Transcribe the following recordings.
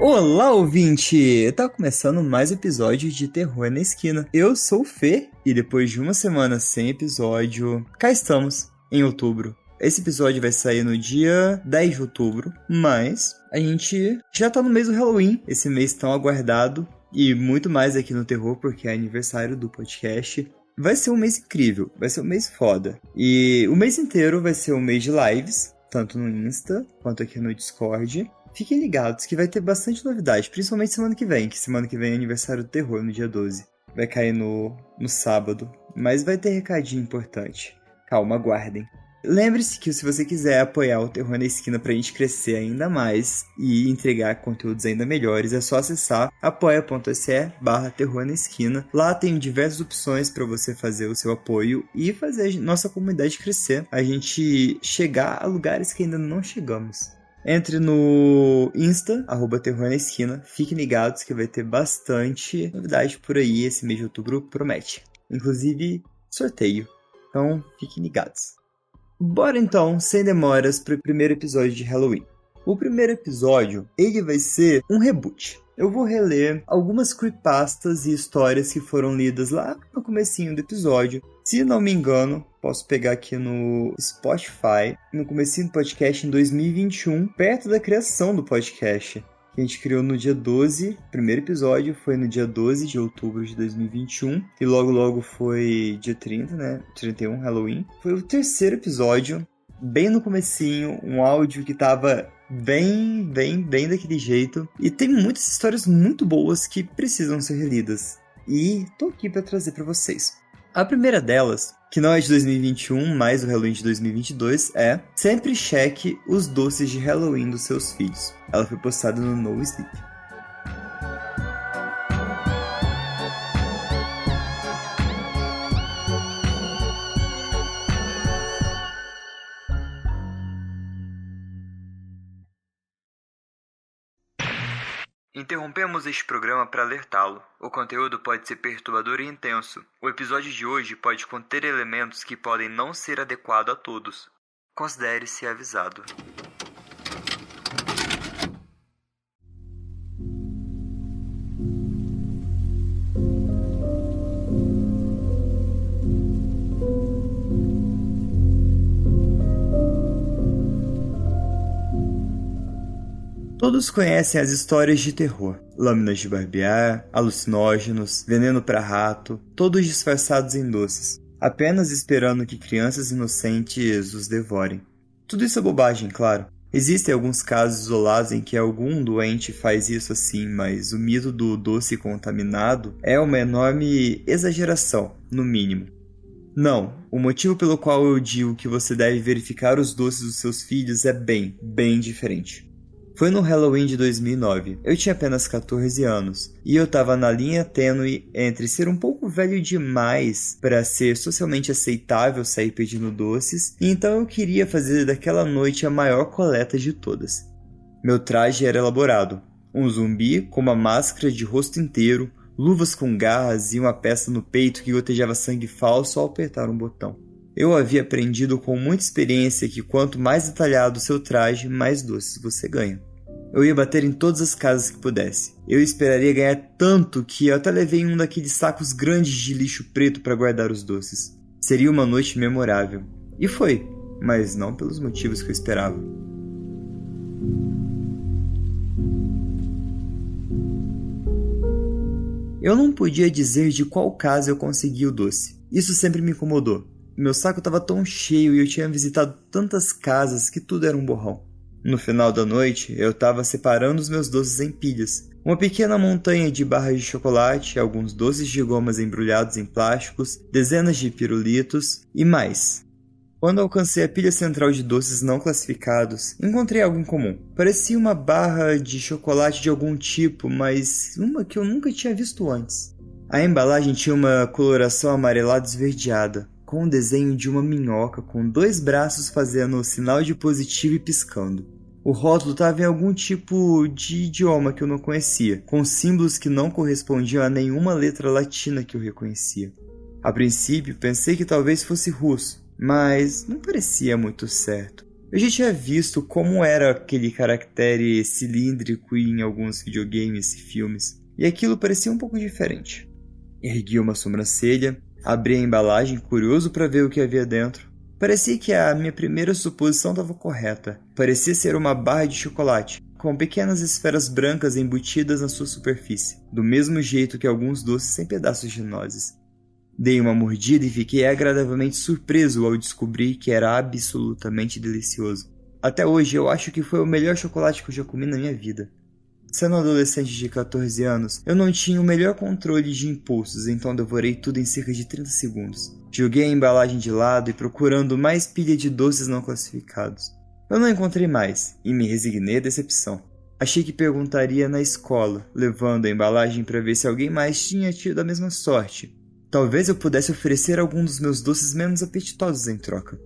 Olá, ouvinte! Tá começando mais um episódio de Terror na Esquina. Eu sou o Fê e depois de uma semana sem episódio, cá estamos, em outubro. Esse episódio vai sair no dia 10 de outubro, mas a gente já tá no mês do Halloween, esse mês tão aguardado, e muito mais aqui no Terror, porque é aniversário do podcast. Vai ser um mês incrível, vai ser um mês foda. E o mês inteiro vai ser um mês de lives, tanto no Insta quanto aqui no Discord. Fiquem ligados que vai ter bastante novidade, principalmente semana que semana que vem é aniversário do Terror, no dia 12. Vai cair no sábado, mas vai ter recadinho importante. Calma, aguardem. Lembre-se que se você quiser apoiar o Terror na Esquina pra gente crescer ainda mais e entregar conteúdos ainda melhores, é só acessar apoia.se/Terror na Esquina. Lá tem diversas opções para você fazer o seu apoio e fazer a nossa comunidade crescer. A gente chegar a lugares que ainda não chegamos. Entre no Insta, @Terror na Esquina. Fiquem ligados que vai ter bastante novidade por aí. Esse mês de outubro promete. Inclusive, sorteio. Então, fiquem ligados. Bora então, sem demoras, para o primeiro episódio de Halloween. O primeiro episódio, ele vai ser um reboot. Eu vou reler algumas creepypastas e histórias que foram lidas lá no comecinho do episódio. Se não me engano, posso pegar aqui no Spotify, no comecinho do podcast em 2021, perto da criação do podcast, que a gente criou no dia 12, o primeiro episódio foi no dia 12 de outubro de 2021, e logo foi dia 30, né, 31, Halloween. Foi o terceiro episódio, bem no comecinho, um áudio que tava bem daquele jeito, e tem muitas histórias muito boas que precisam ser relidas, e tô aqui pra trazer pra vocês. A primeira delas, que não é de 2021, mas o Halloween de 2022, é: sempre cheque os doces de Halloween dos seus filhos. Ela foi postada no No Sleep. Interrompemos este programa para alertá-lo. O conteúdo pode ser perturbador e intenso. O episódio de hoje pode conter elementos que podem não ser adequados a todos. Considere-se avisado. Todos conhecem as histórias de terror. Lâminas de barbear, alucinógenos, veneno para rato, todos disfarçados em doces, apenas esperando que crianças inocentes os devorem. Tudo isso é bobagem, claro. Existem alguns casos isolados em que algum doente faz isso assim, mas o mito do doce contaminado é uma enorme exageração, no mínimo. Não, o motivo pelo qual eu digo que você deve verificar os doces dos seus filhos é bem diferente. Foi no Halloween de 2009, eu tinha apenas 14 anos, e eu tava na linha tênue entre ser um pouco velho demais para ser socialmente aceitável sair pedindo doces, e então eu queria fazer daquela noite a maior coleta de todas. Meu traje era elaborado, um zumbi com uma máscara de rosto inteiro, luvas com garras e uma peça no peito que gotejava sangue falso ao apertar um botão. Eu havia aprendido com muita experiência que quanto mais detalhado o seu traje, mais doces você ganha. Eu ia bater em todas as casas que pudesse. Eu esperaria ganhar tanto que eu até levei um daqueles sacos grandes de lixo preto para guardar os doces. Seria uma noite memorável. E foi, mas não pelos motivos que eu esperava. Eu não podia dizer de qual casa eu consegui o doce. Isso sempre me incomodou. Meu saco estava tão cheio e eu tinha visitado tantas casas que tudo era um borrão. No final da noite, eu estava separando os meus doces em pilhas. Uma pequena montanha de barras de chocolate, alguns doces de gomas embrulhados em plásticos, dezenas de pirulitos e mais. Quando alcancei a pilha central de doces não classificados, encontrei algo em comum. Parecia uma barra de chocolate de algum tipo, mas uma que eu nunca tinha visto antes. A embalagem tinha uma coloração amarelada esverdeada, com o desenho de uma minhoca com 2 braços fazendo o sinal de positivo e piscando. O rótulo estava em algum tipo de idioma que eu não conhecia, com símbolos que não correspondiam a nenhuma letra latina que eu reconhecia. A princípio, pensei que talvez fosse russo, mas não parecia muito certo. Eu já tinha visto como era aquele caractere cilíndrico em alguns videogames e filmes, e aquilo parecia um pouco diferente. Ergui uma sobrancelha, abri a embalagem, curioso para ver o que havia dentro. Parecia que a minha primeira suposição estava correta. Parecia ser uma barra de chocolate, com pequenas esferas brancas embutidas na sua superfície, do mesmo jeito que alguns doces sem pedaços de nozes. Dei uma mordida e fiquei agradavelmente surpreso ao descobrir que era absolutamente delicioso. Até hoje eu acho que foi o melhor chocolate que eu já comi na minha vida. Sendo um adolescente de 14 anos, eu não tinha o melhor controle de impulsos, então devorei tudo em cerca de 30 segundos. Joguei a embalagem de lado e procurando mais pilha de doces não classificados. Eu não encontrei mais, e me resignei à decepção. Achei que perguntaria na escola, levando a embalagem para ver se alguém mais tinha tido a mesma sorte. Talvez eu pudesse oferecer algum dos meus doces menos apetitosos em troca.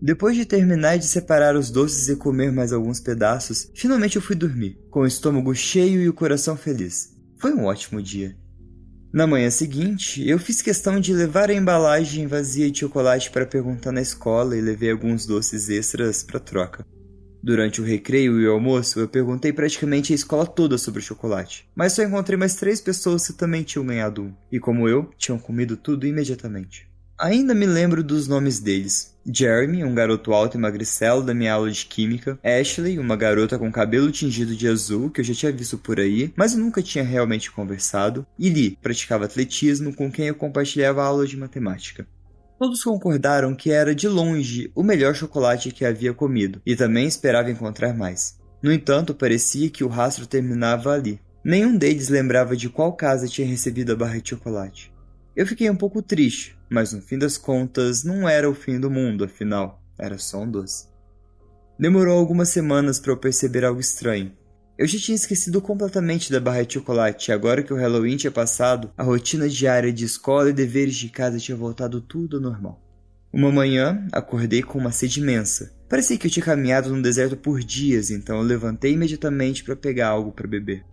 Depois de terminar de separar os doces e comer mais alguns pedaços, finalmente eu fui dormir, com o estômago cheio e o coração feliz. Foi um ótimo dia. Na manhã seguinte, eu fiz questão de levar a embalagem vazia de chocolate para perguntar na escola e levei alguns doces extras para troca. Durante o recreio e o almoço, eu perguntei praticamente a escola toda sobre o chocolate, mas só encontrei mais 3 pessoas que também tinham ganhado um, e como eu, tinham comido tudo imediatamente. Ainda me lembro dos nomes deles. Jeremy, um garoto alto e magricelo da minha aula de química. Ashley, uma garota com cabelo tingido de azul, que eu já tinha visto por aí, mas eu nunca tinha realmente conversado. E Lee, praticava atletismo, com quem eu compartilhava a aula de matemática. Todos concordaram que era, de longe, o melhor chocolate que havia comido, e também esperava encontrar mais. No entanto, parecia que o rastro terminava ali. Nenhum deles lembrava de qual casa tinha recebido a barra de chocolate. Eu fiquei um pouco triste, mas no fim das contas não era o fim do mundo, afinal, era só um doce. Demorou algumas semanas para eu perceber algo estranho. Eu já tinha esquecido completamente da barra de chocolate e agora que o Halloween tinha passado, a rotina diária de escola e deveres de casa tinha voltado tudo ao normal. Uma manhã, acordei com uma sede imensa. Parecia que eu tinha caminhado no deserto por dias, então eu levantei imediatamente para pegar algo para beber.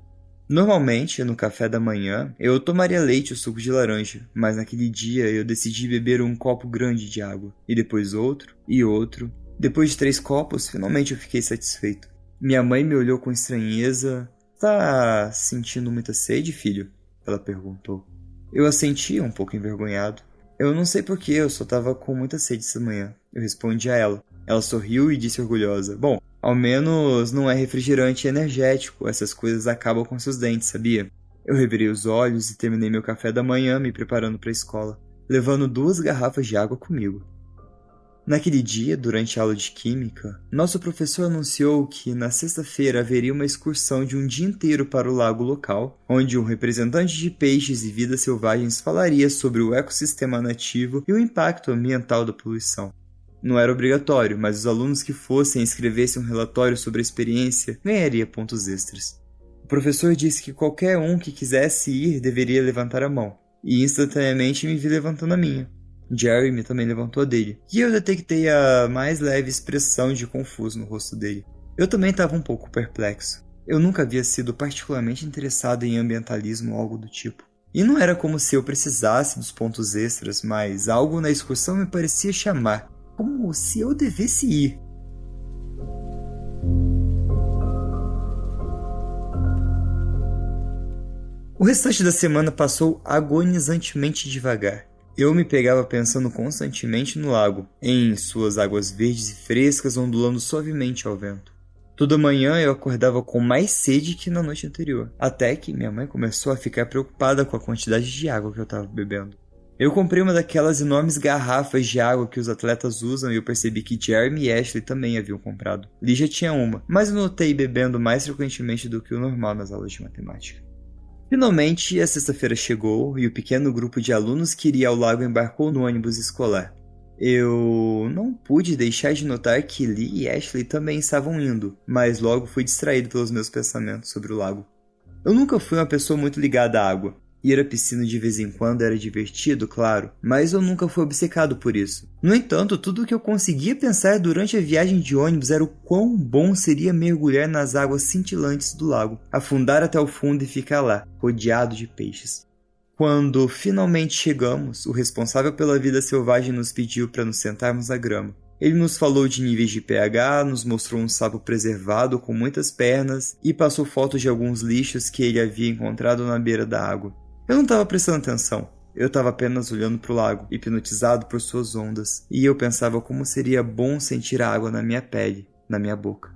Normalmente, no café da manhã, eu tomaria leite ou suco de laranja, mas naquele dia eu decidi beber um copo grande de água, e depois outro, e outro. Depois de 3 copos, finalmente eu fiquei satisfeito. Minha mãe me olhou com estranheza. Tá sentindo muita sede, filho? Ela perguntou. Eu assenti, um pouco envergonhado. Eu não sei porquê, eu só tava com muita sede essa manhã. Eu respondi a ela. Ela sorriu e disse orgulhosa. Bom, ao menos não é refrigerante energético, essas coisas acabam com seus dentes, sabia? Eu revirei os olhos e terminei meu café da manhã me preparando para a escola, levando 2 garrafas de água comigo. Naquele dia, durante a aula de química, nosso professor anunciou que na sexta-feira haveria uma excursão de um dia inteiro para o lago local, onde um representante de peixes e vidas selvagens falaria sobre o ecossistema nativo e o impacto ambiental da poluição. Não era obrigatório, mas os alunos que fossem e escrevessem um relatório sobre a experiência ganharia pontos extras. O professor disse que qualquer um que quisesse ir deveria levantar a mão, e instantaneamente me vi levantando a minha. Jeremy também levantou a dele, e eu detectei a mais leve expressão de confuso no rosto dele. Eu também estava um pouco perplexo. Eu nunca havia sido particularmente interessado em ambientalismo ou algo do tipo. E não era como se eu precisasse dos pontos extras, mas algo na excursão me parecia chamar. Como se eu devesse ir. O restante da semana passou agonizantemente devagar. Eu me pegava pensando constantemente no lago, em suas águas verdes e frescas ondulando suavemente ao vento. Toda manhã eu acordava com mais sede que na noite anterior, até que minha mãe começou a ficar preocupada com a quantidade de água que eu estava bebendo. Eu comprei uma daquelas enormes garrafas de água que os atletas usam e eu percebi que Jeremy e Ashley também haviam comprado. Lee já tinha uma, mas eu notei bebendo mais frequentemente do que o normal nas aulas de matemática. Finalmente, a sexta-feira chegou e o pequeno grupo de alunos que iria ao lago embarcou no ônibus escolar. Eu não pude deixar de notar que Lee e Ashley também estavam indo, mas logo fui distraído pelos meus pensamentos sobre o lago. Eu nunca fui uma pessoa muito ligada à água. Ir à piscina de vez em quando era divertido, claro, mas eu nunca fui obcecado por isso. No entanto, tudo o que eu conseguia pensar durante a viagem de ônibus era o quão bom seria mergulhar nas águas cintilantes do lago, afundar até o fundo e ficar lá, rodeado de peixes. Quando finalmente chegamos, o responsável pela vida selvagem nos pediu para nos sentarmos na grama. Ele nos falou de níveis de pH, nos mostrou um sapo preservado com muitas pernas e passou fotos de alguns lixos que ele havia encontrado na beira da água. Eu não estava prestando atenção. Eu estava apenas olhando para o lago, hipnotizado por suas ondas, e eu pensava como seria bom sentir a água na minha pele, na minha boca.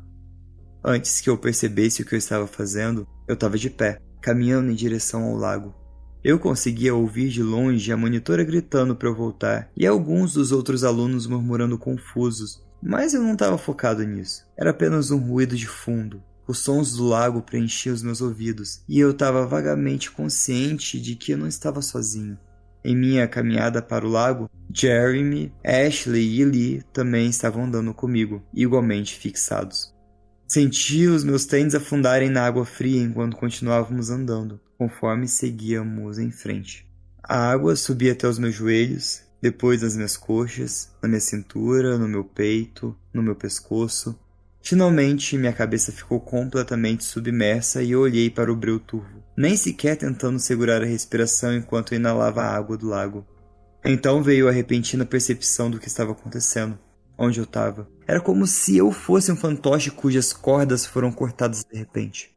Antes que eu percebesse o que eu estava fazendo, eu estava de pé, caminhando em direção ao lago. Eu conseguia ouvir de longe a monitora gritando para eu voltar e alguns dos outros alunos murmurando confusos, mas eu não estava focado nisso. Era apenas um ruído de fundo. Os sons do lago preenchiam os meus ouvidos e eu estava vagamente consciente de que eu não estava sozinho. Em minha caminhada para o lago, Jeremy, Ashley e Lee também estavam andando comigo, igualmente fixados. Senti os meus tênis afundarem na água fria enquanto continuávamos andando, conforme seguíamos em frente. A água subia até os meus joelhos, depois nas minhas coxas, na minha cintura, no meu peito, no meu pescoço. Finalmente, minha cabeça ficou completamente submersa e eu olhei para o breu turvo, nem sequer tentando segurar a respiração enquanto eu inalava a água do lago. Então veio a repentina percepção do que estava acontecendo. Onde eu estava. Era como se eu fosse um fantoche cujas cordas foram cortadas de repente.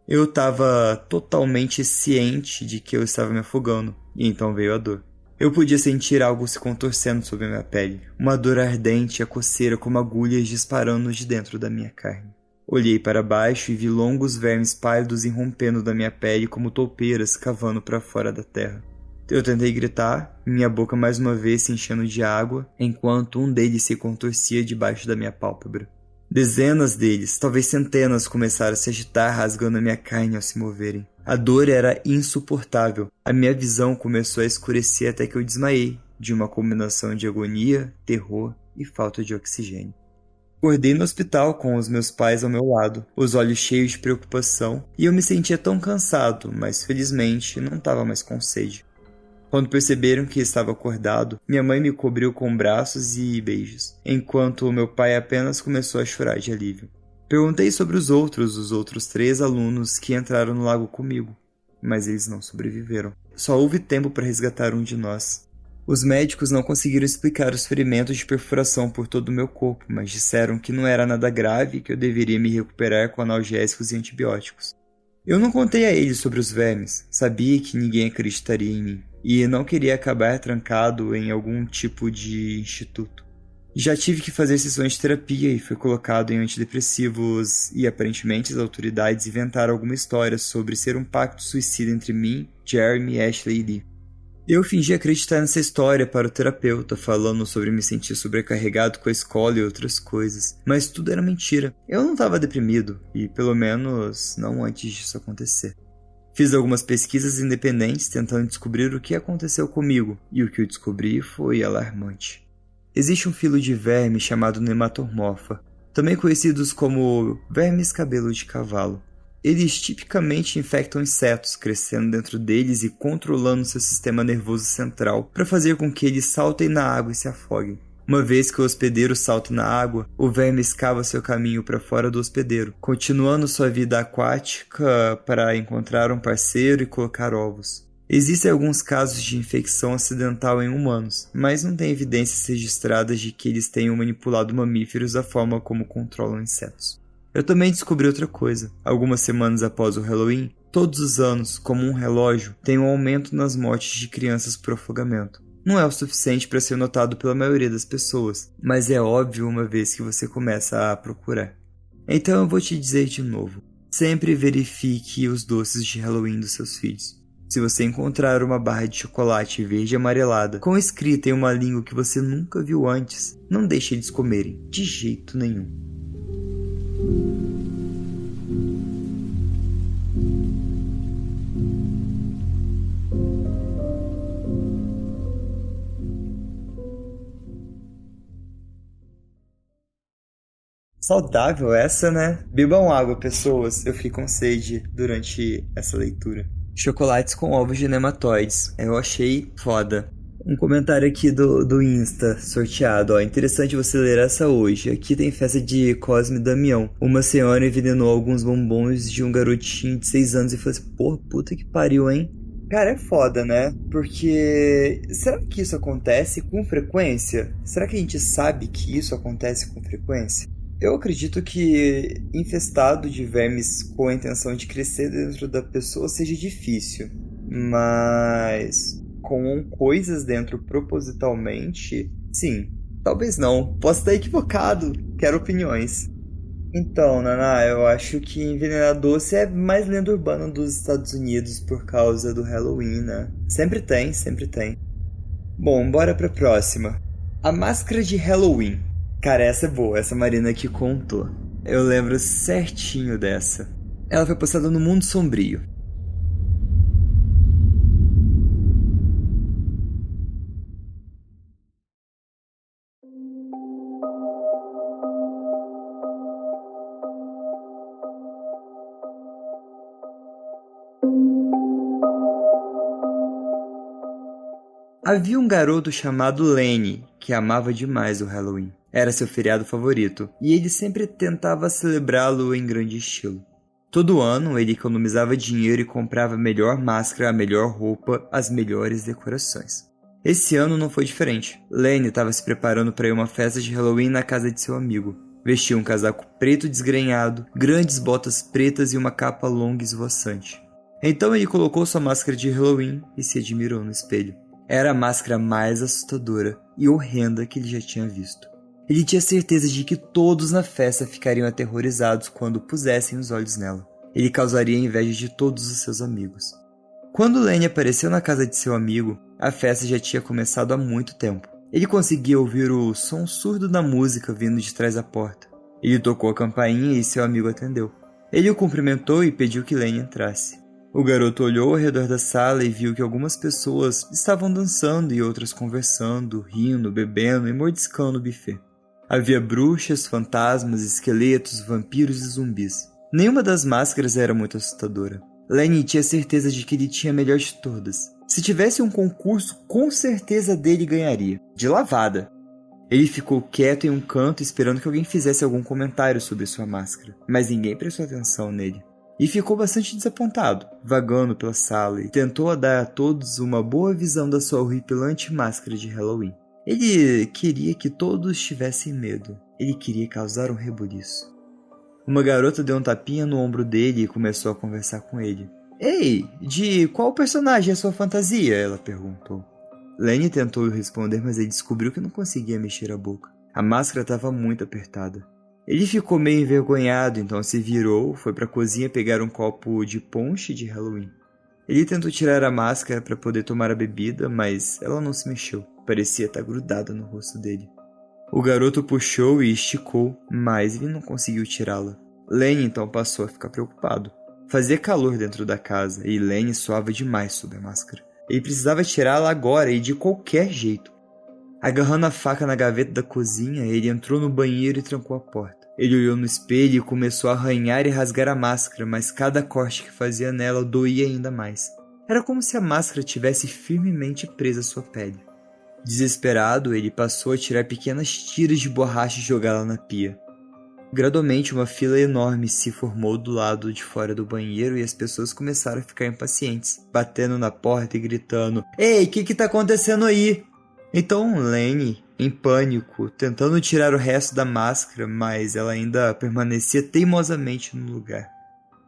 Eu estava totalmente ciente de que eu estava me afogando, e então veio a dor. Eu podia sentir algo se contorcendo sobre a minha pele, uma dor ardente e a coceira como agulhas disparando de dentro da minha carne. Olhei para baixo e vi longos vermes pálidos irrompendo da minha pele como toupeiras cavando para fora da terra. Eu tentei gritar, minha boca mais uma vez se enchendo de água, enquanto um deles se contorcia debaixo da minha pálpebra. Dezenas deles, talvez centenas, começaram a se agitar, rasgando a minha carne ao se moverem. A dor era insuportável. A minha visão começou a escurecer até que eu desmaiei, de uma combinação de agonia, terror e falta de oxigênio. Acordei no hospital com os meus pais ao meu lado, os olhos cheios de preocupação, e eu me sentia tão cansado, mas felizmente não estava mais com sede. Quando perceberam que estava acordado, minha mãe me cobriu com braços e beijos, enquanto meu pai apenas começou a chorar de alívio. Perguntei sobre os outros 3 alunos que entraram no lago comigo, mas eles não sobreviveram. Só houve tempo para resgatar um de nós. Os médicos não conseguiram explicar os ferimentos de perfuração por todo o meu corpo, mas disseram que não era nada grave e que eu deveria me recuperar com analgésicos e antibióticos. Eu não contei a eles sobre os vermes, sabia que ninguém acreditaria em mim. E não queria acabar trancado em algum tipo de instituto. Já tive que fazer sessões de terapia e fui colocado em antidepressivos e aparentemente as autoridades inventaram alguma história sobre ser um pacto suicida entre mim, Jeremy, Ashley e Lee. Eu fingi acreditar nessa história para o terapeuta, falando sobre me sentir sobrecarregado com a escola e outras coisas, mas tudo era mentira. Eu não estava deprimido, e pelo menos não antes disso acontecer. Fiz algumas pesquisas independentes tentando descobrir o que aconteceu comigo, e o que eu descobri foi alarmante. Existe um filo de verme chamado Nematomorpha, também conhecidos como vermes cabelo de cavalo. Eles tipicamente infectam insetos, crescendo dentro deles e controlando seu sistema nervoso central para fazer com que eles saltem na água e se afoguem. Uma vez que o hospedeiro salta na água, o verme escava seu caminho para fora do hospedeiro, continuando sua vida aquática para encontrar um parceiro e colocar ovos. Existem alguns casos de infecção acidental em humanos, mas não tem evidências registradas de que eles tenham manipulado mamíferos da forma como controlam insetos. Eu também descobri outra coisa. Algumas semanas após o Halloween, todos os anos, como um relógio, tem um aumento nas mortes de crianças por afogamento. Não é o suficiente para ser notado pela maioria das pessoas, mas é óbvio uma vez que você começa a procurar. Então eu vou te dizer de novo, sempre verifique os doces de Halloween dos seus filhos. Se você encontrar uma barra de chocolate verde amarelada com escrita em uma língua que você nunca viu antes, não deixe eles comerem, de jeito nenhum. Saudável essa, né? Bebam água, pessoas. Eu fiquei com sede durante essa leitura. Chocolates com ovos de nematóides. Eu achei foda. Um comentário aqui do Insta, sorteado, ó. Interessante você ler essa hoje. Aqui tem festa de Cosme e Damião. Uma senhora envenenou alguns bombons de um garotinho de 6 anos e falou assim, porra, puta que pariu, hein? Cara, é foda, né? Porque será que isso acontece com frequência? Será que a gente sabe que isso acontece com frequência? Eu acredito que infestado de vermes com a intenção de crescer dentro da pessoa seja difícil, mas com coisas dentro propositalmente, sim. Talvez não. Posso estar equivocado. Quero opiniões. Então, Naná, eu acho que envenenar doce é mais lenda urbana dos Estados Unidos por causa do Halloween, né? Sempre tem, sempre tem. Bom, bora pra próxima. A máscara de Halloween. Cara, essa é boa, essa Marina que contou. Eu lembro certinho dessa. Ela foi postada no Mundo Sombrio. Havia um garoto chamado Lenny que amava demais o Halloween. Era seu feriado favorito, e ele sempre tentava celebrá-lo em grande estilo. Todo ano ele economizava dinheiro e comprava a melhor máscara, a melhor roupa, as melhores decorações. Esse ano não foi diferente. Lenny estava se preparando para ir a uma festa de Halloween na casa de seu amigo. Vestia um casaco preto desgrenhado, grandes botas pretas e uma capa longa e esvoaçante. Então ele colocou sua máscara de Halloween e se admirou no espelho. Era a máscara mais assustadora e horrenda que ele já tinha visto. Ele tinha certeza de que todos na festa ficariam aterrorizados quando pusessem os olhos nela. Ele causaria a inveja de todos os seus amigos. Quando Lenny apareceu na casa de seu amigo, a festa já tinha começado há muito tempo. Ele conseguia ouvir o som surdo da música vindo de trás da porta. Ele tocou a campainha e seu amigo atendeu. Ele o cumprimentou e pediu que Lenny entrasse. O garoto olhou ao redor da sala e viu que algumas pessoas estavam dançando e outras conversando, rindo, bebendo e mordiscando o buffet. Havia bruxas, fantasmas, esqueletos, vampiros e zumbis. Nenhuma das máscaras era muito assustadora. Lenny tinha certeza de que ele tinha a melhor de todas. Se tivesse um concurso, com certeza dele ganharia. De lavada. Ele ficou quieto em um canto esperando que alguém fizesse algum comentário sobre sua máscara, mas ninguém prestou atenção nele. E ficou bastante desapontado, vagando pela sala e tentou dar a todos uma boa visão da sua horripilante máscara de Halloween. Ele queria que todos tivessem medo. Ele queria causar um rebuliço. Uma garota deu um tapinha no ombro dele e começou a conversar com ele. Ei, de qual personagem é sua fantasia? Ela perguntou. Lenny tentou responder, mas ele descobriu que não conseguia mexer a boca. A máscara estava muito apertada. Ele ficou meio envergonhado, então se virou, foi para a cozinha pegar um copo de ponche de Halloween. Ele tentou tirar a máscara para poder tomar a bebida, mas ela não se mexeu. Parecia estar grudada no rosto dele. O garoto puxou e esticou, mas ele não conseguiu tirá-la. Lenny então passou a ficar preocupado. Fazia calor dentro da casa e Lenny suava demais sob a máscara. Ele precisava tirá-la agora e de qualquer jeito. Agarrando a faca na gaveta da cozinha, ele entrou no banheiro e trancou a porta. Ele olhou no espelho e começou a arranhar e rasgar a máscara, mas cada corte que fazia nela doía ainda mais. Era como se a máscara tivesse firmemente presa à sua pele. Desesperado, ele passou a tirar pequenas tiras de borracha e jogá-la na pia. Gradualmente, uma fila enorme se formou do lado de fora do banheiro e as pessoas começaram a ficar impacientes, batendo na porta e gritando: Ei, o que tá acontecendo aí? Então Lenny, em pânico, tentando tirar o resto da máscara, mas ela ainda permanecia teimosamente no lugar.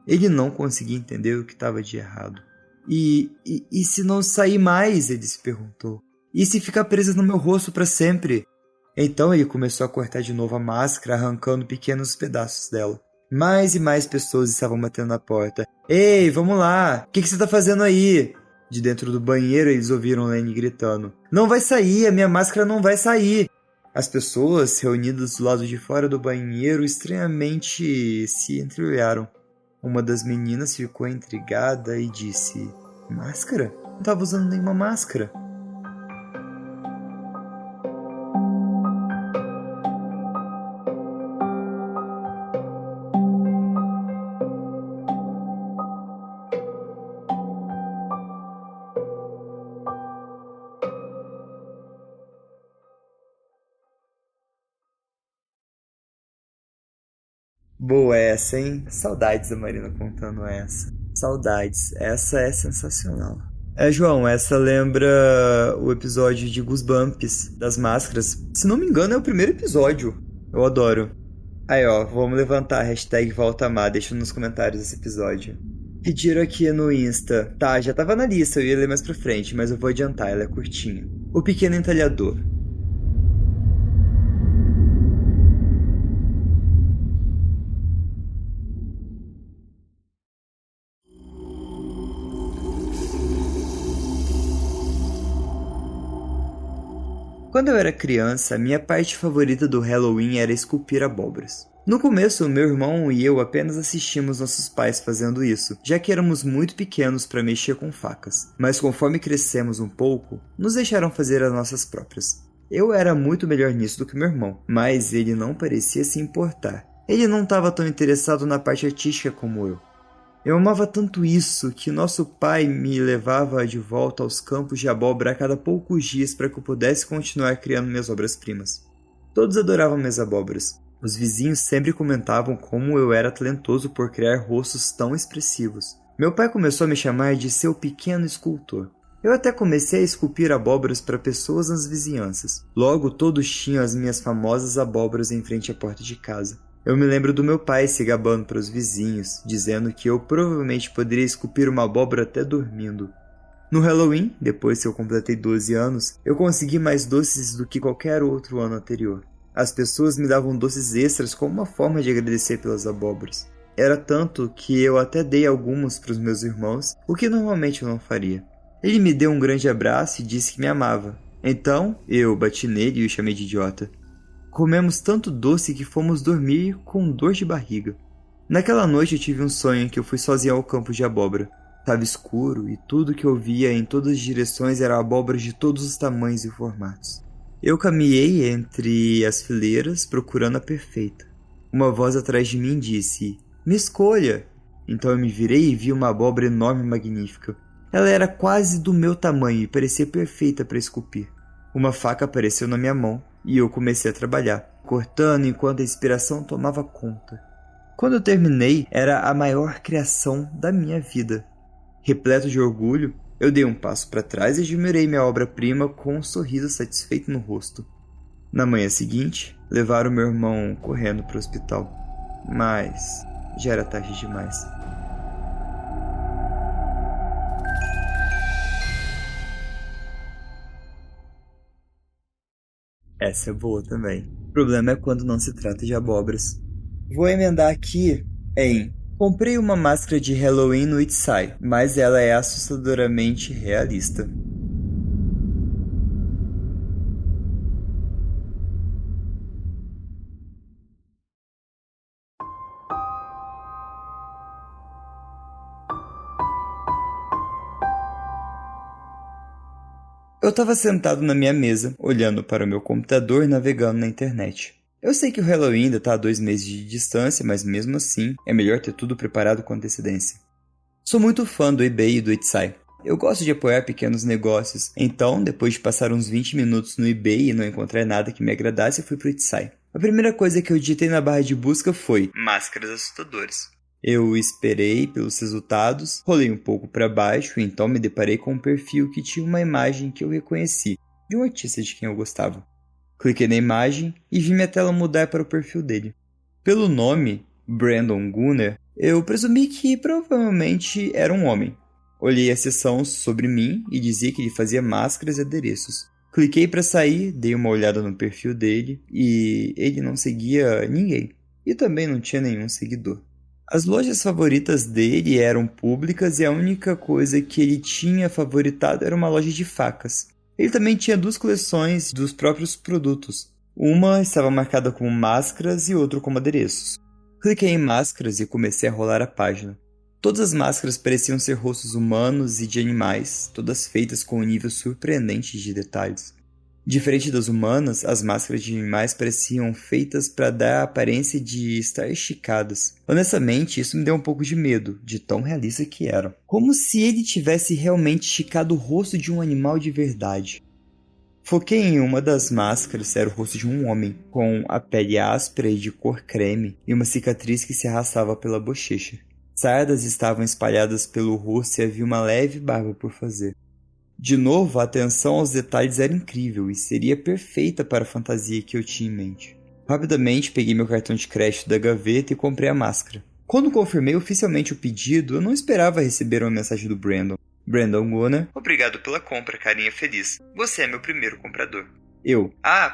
Ele não conseguia entender o que estava de errado. E se não sair mais? Ele se perguntou. E se ficar presa no meu rosto para sempre? Então ele começou a cortar de novo a máscara, arrancando pequenos pedaços dela. Mais e mais pessoas estavam batendo na porta. Ei, vamos lá! O que você tá fazendo aí? De dentro do banheiro eles ouviram Lenny gritando. Não vai sair, a minha máscara não vai sair! As pessoas, reunidas do lado de fora do banheiro, estranhamente se entreolharam. Uma das meninas ficou intrigada e disse: Máscara? Não estava usando nenhuma máscara. Boa essa, hein? Saudades da Marina contando essa. Saudades. Essa é sensacional. João, essa lembra o episódio de Goosebumps, das máscaras. Se não me engano, é o primeiro episódio. Eu adoro. Aí, ó, vamos levantar a hashtag VoltaMar, deixa nos comentários esse episódio. Pediram aqui no Insta. Tá, já tava na lista, eu ia ler mais pra frente, mas eu vou adiantar, ela é curtinha. O Pequeno Entalhador. Quando eu era criança, a minha parte favorita do Halloween era esculpir abóboras. No começo, meu irmão e eu apenas assistimos nossos pais fazendo isso, já que éramos muito pequenos para mexer com facas. Mas conforme crescemos um pouco, nos deixaram fazer as nossas próprias. Eu era muito melhor nisso do que meu irmão, mas ele não parecia se importar. Ele não estava tão interessado na parte artística como eu. Eu amava tanto isso que nosso pai me levava de volta aos campos de abóbora a cada poucos dias para que eu pudesse continuar criando minhas obras-primas. Todos adoravam minhas abóboras. Os vizinhos sempre comentavam como eu era talentoso por criar rostos tão expressivos. Meu pai começou a me chamar de seu pequeno escultor. Eu até comecei a esculpir abóboras para pessoas nas vizinhanças. Logo todos tinham as minhas famosas abóboras em frente à porta de casa. Eu me lembro do meu pai se gabando para os vizinhos, dizendo que eu provavelmente poderia esculpir uma abóbora até dormindo. No Halloween, depois que eu completei 12 anos, eu consegui mais doces do que qualquer outro ano anterior. As pessoas me davam doces extras como uma forma de agradecer pelas abóboras. Era tanto que eu até dei algumas para os meus irmãos, o que normalmente eu não faria. Ele me deu um grande abraço e disse que me amava. Então, eu bati nele e o chamei de idiota. Comemos tanto doce que fomos dormir com dor de barriga. Naquela noite eu tive um sonho em que eu fui sozinho ao campo de abóbora. Estava escuro e tudo que eu via em todas as direções eram abóboras de todos os tamanhos e formatos. Eu caminhei entre as fileiras procurando a perfeita. Uma voz atrás de mim disse: "Me escolha!" Então eu me virei e vi uma abóbora enorme e magnífica. Ela era quase do meu tamanho e parecia perfeita para esculpir. Uma faca apareceu na minha mão e eu comecei a trabalhar, cortando enquanto a inspiração tomava conta. Quando eu terminei, era a maior criação da minha vida. Repleto de orgulho, eu dei um passo para trás e admirei minha obra-prima com um sorriso satisfeito no rosto. Na manhã seguinte, levaram meu irmão correndo para o hospital, mas já era tarde demais. Essa é boa também. O problema é quando não se trata de abóboras. Vou emendar aqui em: comprei uma máscara de Halloween no Etsy, mas ela é assustadoramente realista. Eu estava sentado na minha mesa, olhando para o meu computador e navegando na internet. Eu sei que o Halloween ainda está a 2 meses de distância, mas mesmo assim, é melhor ter tudo preparado com antecedência. Sou muito fã do eBay e do Etsy. Eu gosto de apoiar pequenos negócios, então, depois de passar uns 20 minutos no eBay e não encontrar nada que me agradasse, eu fui pro Etsy. A primeira coisa que eu digitei na barra de busca foi máscaras assustadoras. Eu esperei pelos resultados, rolei um pouco para baixo e então me deparei com um perfil que tinha uma imagem que eu reconheci, de um artista de quem eu gostava. Cliquei na imagem e vi minha tela mudar para o perfil dele. Pelo nome, Brandon Gunner, eu presumi que provavelmente era um homem. Olhei a seção sobre mim e dizia que ele fazia máscaras e adereços. Cliquei para sair, dei uma olhada no perfil dele e ele não seguia ninguém. E também não tinha nenhum seguidor. As lojas favoritas dele eram públicas e a única coisa que ele tinha favoritado era uma loja de facas. Ele também tinha 2 coleções dos próprios produtos. Uma estava marcada como máscaras e outra como adereços. Cliquei em máscaras e comecei a rolar a página. Todas as máscaras pareciam ser rostos humanos e de animais, todas feitas com um nível surpreendente de detalhes. Diferente das humanas, as máscaras de animais pareciam feitas para dar a aparência de estar esticadas. Honestamente, isso me deu um pouco de medo, de tão realista que eram. Como se ele tivesse realmente esticado o rosto de um animal de verdade. Foquei em uma das máscaras, era o rosto de um homem, com a pele áspera e de cor creme, e uma cicatriz que se arrastava pela bochecha. Sardas estavam espalhadas pelo rosto e havia uma leve barba por fazer. De novo, a atenção aos detalhes era incrível e seria perfeita para a fantasia que eu tinha em mente. Rapidamente peguei meu cartão de crédito da gaveta e comprei a máscara. Quando confirmei oficialmente o pedido, eu não esperava receber uma mensagem do Brandon. Brandon Gunner, obrigado pela compra, carinha feliz. Você é meu primeiro comprador. Eu,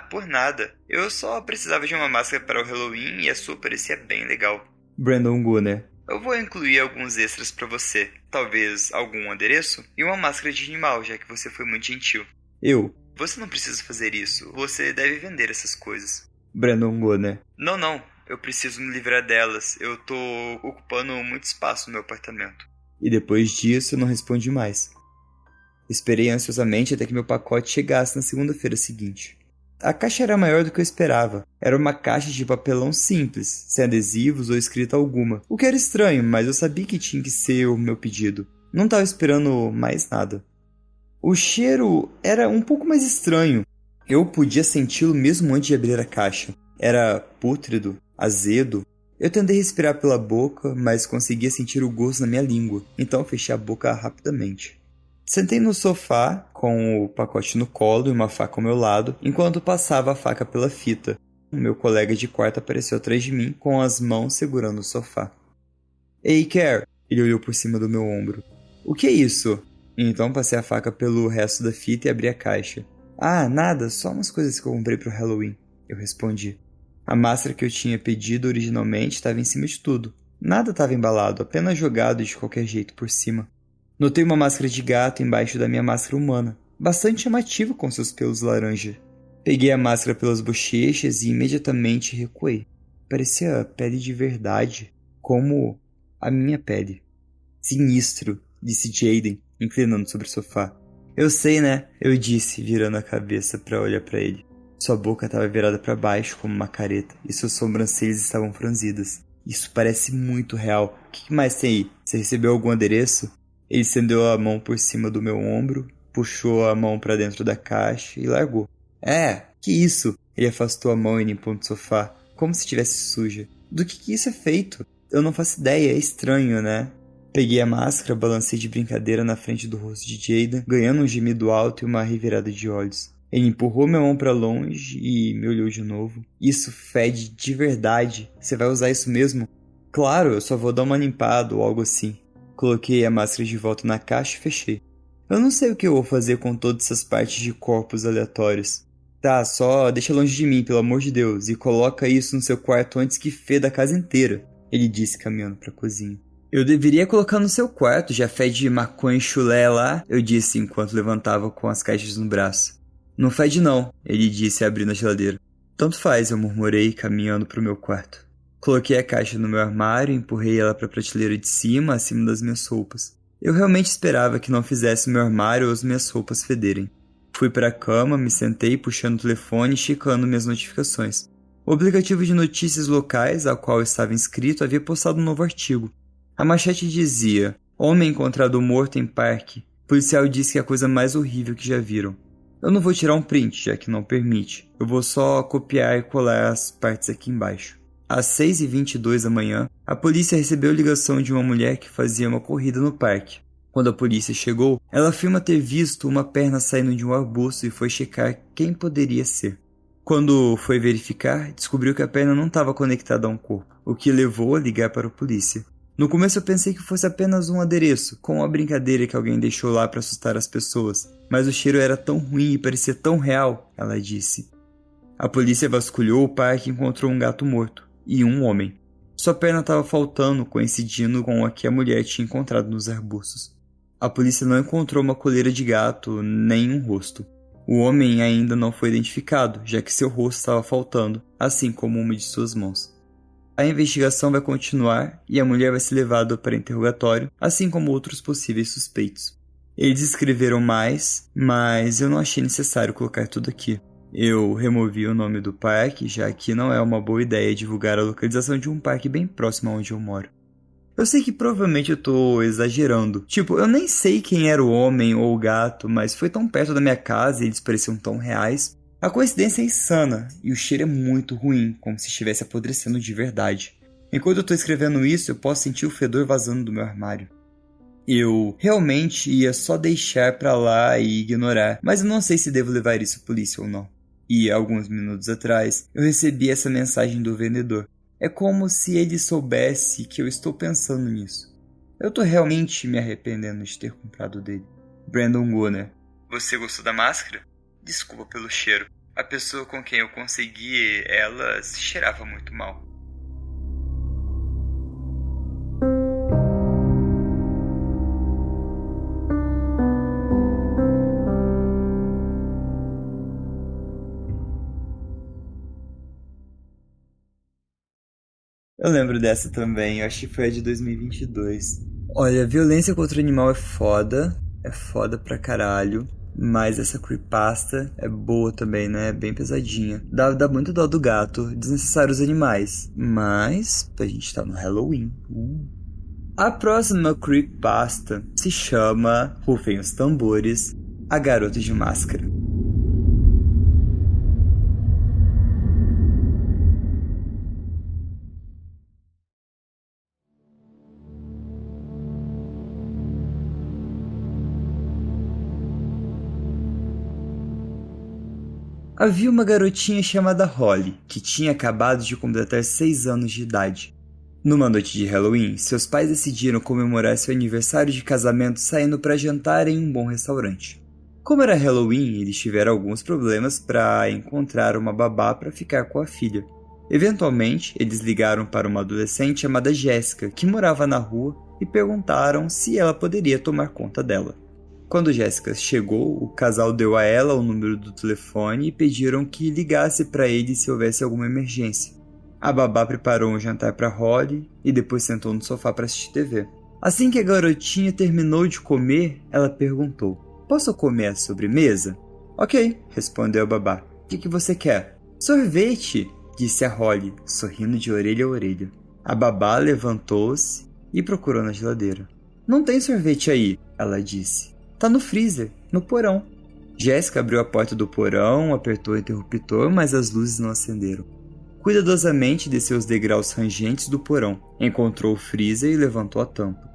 por nada. Eu só precisava de uma máscara para o Halloween e a sua parecia bem legal. Brandon Gunner, eu vou incluir alguns extras para você. Talvez algum adereço e uma máscara de animal, já que você foi muito gentil. Eu, você não precisa fazer isso. Você deve vender essas coisas. Brandon Gunner, não. Eu preciso me livrar delas. Eu tô ocupando muito espaço no meu apartamento. E depois disso eu não respondi mais. Esperei ansiosamente até que meu pacote chegasse na segunda-feira seguinte. A caixa era maior do que eu esperava. Era uma caixa de papelão simples, sem adesivos ou escrita alguma. O que era estranho, mas eu sabia que tinha que ser o meu pedido. Não estava esperando mais nada. O cheiro era um pouco mais estranho. Eu podia senti-lo mesmo antes de abrir a caixa. Era pútrido, azedo. Eu tentei respirar pela boca, mas conseguia sentir o gosto na minha língua, então fechei a boca rapidamente. Sentei no sofá, com o pacote no colo e uma faca ao meu lado, enquanto passava a faca pela fita. O meu colega de quarto apareceu atrás de mim, com as mãos segurando o sofá. Ei, Care! Ele olhou por cima do meu ombro. O que é isso? Então passei a faca pelo resto da fita e abri a caixa. Nada, só umas coisas que eu comprei pro Halloween, eu respondi. A máscara que eu tinha pedido originalmente estava em cima de tudo. Nada estava embalado, apenas jogado de qualquer jeito por cima. Notei uma máscara de gato embaixo da minha máscara humana, bastante chamativa com seus pelos laranja. Peguei a máscara pelas bochechas e imediatamente recuei. Parecia pele de verdade, como a minha pele. Sinistro, disse Jaden, inclinando sobre o sofá. Eu sei, né? Eu disse, virando a cabeça para olhar para ele. Sua boca estava virada para baixo como uma careta e suas sobrancelhas estavam franzidas. Isso parece muito real. O que mais tem aí? Você recebeu algum adereço? Ele estendeu a mão por cima do meu ombro, puxou a mão para dentro da caixa e largou. Que isso? Ele afastou a mão e limpou no sofá, como se estivesse suja. Do que isso é feito? Eu não faço ideia, é estranho, né? Peguei a máscara, balancei de brincadeira na frente do rosto de Jaden, ganhando um gemido alto e uma revirada de olhos. Ele empurrou minha mão para longe e me olhou de novo. Isso fede de verdade. Você vai usar isso mesmo? Claro, eu só vou dar uma limpada ou algo assim. Coloquei a máscara de volta na caixa e fechei. Eu não sei o que eu vou fazer com todas essas partes de corpos aleatórios. Tá, só deixa longe de mim, pelo amor de Deus, e coloca isso no seu quarto antes que feda a casa inteira, ele disse caminhando para a cozinha. Eu deveria colocar no seu quarto, já fede maconha e chulé lá, eu disse enquanto levantava com as caixas no braço. Não fede não, ele disse abrindo a geladeira. Tanto faz, eu murmurei, caminhando para o meu quarto. Coloquei a caixa no meu armário e empurrei ela para a prateleira de cima, acima das minhas roupas. Eu realmente esperava que não fizesse meu armário ou as minhas roupas federem. Fui para a cama, me sentei puxando o telefone e checando minhas notificações. O aplicativo de notícias locais, ao qual estava inscrito, havia postado um novo artigo. A manchete dizia: Homem encontrado morto em parque. O policial disse que é a coisa mais horrível que já viram. Eu não vou tirar um print, já que não permite. Eu vou só copiar e colar as partes aqui embaixo. Às 6h22 da manhã, a polícia recebeu ligação de uma mulher que fazia uma corrida no parque. Quando a polícia chegou, ela afirma ter visto uma perna saindo de um arbusto e foi checar quem poderia ser. Quando foi verificar, descobriu que a perna não estava conectada a um corpo, o que levou a ligar para a polícia. No começo eu pensei que fosse apenas um adereço, com uma brincadeira que alguém deixou lá para assustar as pessoas. Mas o cheiro era tão ruim e parecia tão real, ela disse. A polícia vasculhou o parque e encontrou um gato morto. E um homem. Sua perna estava faltando, coincidindo com a que a mulher tinha encontrado nos arbustos. A polícia não encontrou uma coleira de gato, nem um rosto. O homem ainda não foi identificado, já que seu rosto estava faltando, assim como uma de suas mãos. A investigação vai continuar e a mulher vai ser levada para interrogatório, assim como outros possíveis suspeitos. Eles escreveram mais, mas eu não achei necessário colocar tudo aqui. Eu removi o nome do parque, já que não é uma boa ideia divulgar a localização de um parque bem próximo aonde eu moro. Eu sei que provavelmente eu tô exagerando. Eu nem sei quem era o homem ou o gato, mas foi tão perto da minha casa e eles pareciam tão reais. A coincidência é insana e o cheiro é muito ruim, como se estivesse apodrecendo de verdade. Enquanto eu tô escrevendo isso, eu posso sentir o fedor vazando do meu armário. Eu realmente ia só deixar pra lá e ignorar, mas eu não sei se devo levar isso à polícia ou não. E alguns minutos atrás, eu recebi essa mensagem do vendedor. É como se ele soubesse que eu estou pensando nisso. Eu tô realmente me arrependendo de ter comprado dele. Brandon Gunner. Você gostou da máscara? Desculpa pelo cheiro. A pessoa com quem eu consegui ela se cheirava muito mal. Eu lembro dessa também, eu acho que foi a de 2022. Olha, violência contra o animal é foda pra caralho. Mas essa creepypasta é boa também, né? É bem pesadinha. Dá muito dó do gato, desnecessário os animais. Mas a gente tá no Halloween. A próxima creepypasta se chama, rufem os tambores, A Garota de Máscara. Havia uma garotinha chamada Holly, que tinha acabado de completar 6 anos de idade. Numa noite de Halloween, seus pais decidiram comemorar seu aniversário de casamento saindo para jantar em um bom restaurante. Como era Halloween, eles tiveram alguns problemas para encontrar uma babá para ficar com a filha. Eventualmente, eles ligaram para uma adolescente chamada Jéssica, que morava na rua, e perguntaram se ela poderia tomar conta dela. Quando Jéssica chegou, o casal deu a ela o número do telefone e pediram que ligasse para ele se houvesse alguma emergência. A babá preparou um jantar para Holly e depois sentou no sofá para assistir TV. Assim que a garotinha terminou de comer, ela perguntou: "Posso comer a sobremesa?" "Ok", respondeu a babá. "O que você quer?" "Sorvete", disse a Holly, sorrindo de orelha a orelha. A babá levantou-se e procurou na geladeira. "Não tem sorvete aí", ela disse. "Tá no freezer, no porão." Jéssica abriu a porta do porão, apertou o interruptor, mas as luzes não acenderam. Cuidadosamente desceu os degraus rangentes do porão, encontrou o freezer e levantou a tampa.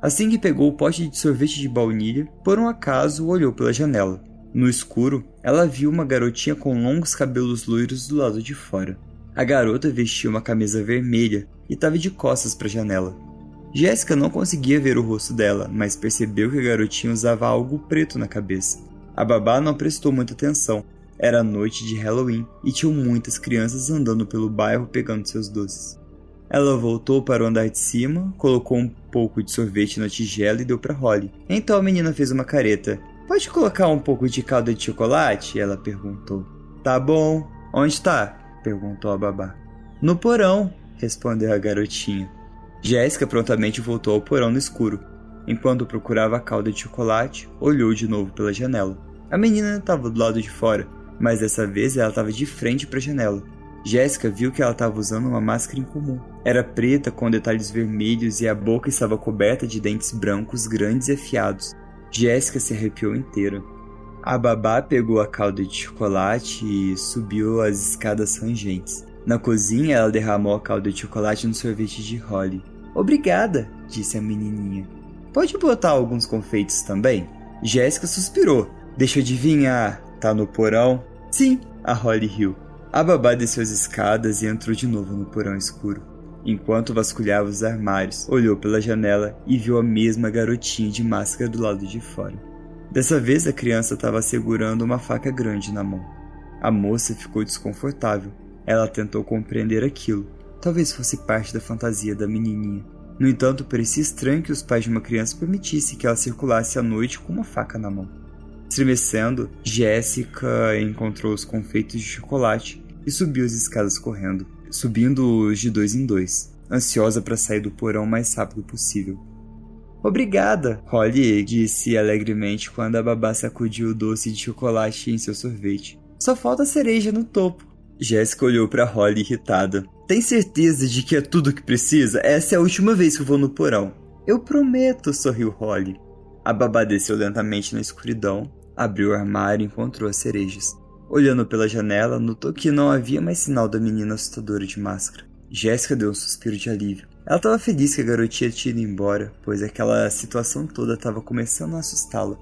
Assim que pegou o pote de sorvete de baunilha, por um acaso olhou pela janela. No escuro, ela viu uma garotinha com longos cabelos loiros do lado de fora. A garota vestia uma camisa vermelha e estava de costas para a janela. Jéssica não conseguia ver o rosto dela, mas percebeu que a garotinha usava algo preto na cabeça. A babá não prestou muita atenção. Era noite de Halloween e tinham muitas crianças andando pelo bairro pegando seus doces. Ela voltou para o andar de cima, colocou um pouco de sorvete na tigela e deu para Holly. Então a menina fez uma careta. "Pode colocar um pouco de calda de chocolate?" ela perguntou. "Tá bom." "Onde tá?" perguntou a babá. "No porão", respondeu a garotinha. Jéssica prontamente voltou ao porão no escuro. Enquanto procurava a calda de chocolate, olhou de novo pela janela. A menina estava do lado de fora, mas dessa vez ela estava de frente para a janela. Jéssica viu que ela estava usando uma máscara incomum. Era preta com detalhes vermelhos e a boca estava coberta de dentes brancos grandes e afiados. Jéssica se arrepiou inteira. A babá pegou a calda de chocolate e subiu as escadas rangentes. Na cozinha, ela derramou a calda de chocolate no sorvete de Holly. "Obrigada", disse a menininha. "Pode botar alguns confeitos também?" Jéssica suspirou. "Deixa eu adivinhar, tá no porão?" "Sim", a Holly riu. A babá desceu as escadas e entrou de novo no porão escuro. Enquanto vasculhava os armários, olhou pela janela e viu a mesma garotinha de máscara do lado de fora. Dessa vez a criança estava segurando uma faca grande na mão. A moça ficou desconfortável. Ela tentou compreender aquilo. Talvez fosse parte da fantasia da menininha. No entanto, parecia estranho que os pais de uma criança permitissem que ela circulasse à noite com uma faca na mão. Estremecendo, Jéssica encontrou os confeitos de chocolate e subiu as escadas correndo, subindo-os de 2 em 2, ansiosa para sair do porão o mais rápido possível. "Obrigada", Holly disse alegremente quando a babá sacudiu o doce de chocolate em seu sorvete. "Só falta cereja no topo." Jéssica olhou para Holly irritada. "Tem certeza de que é tudo o que precisa? Essa é a última vez que eu vou no porão." "Eu prometo", sorriu Holly. A babá desceu lentamente na escuridão, abriu o armário e encontrou as cerejas. Olhando pela janela, notou que não havia mais sinal da menina assustadora de máscara. Jéssica deu um suspiro de alívio. Ela estava feliz que a garotinha tinha ido embora, pois aquela situação toda estava começando a assustá-la.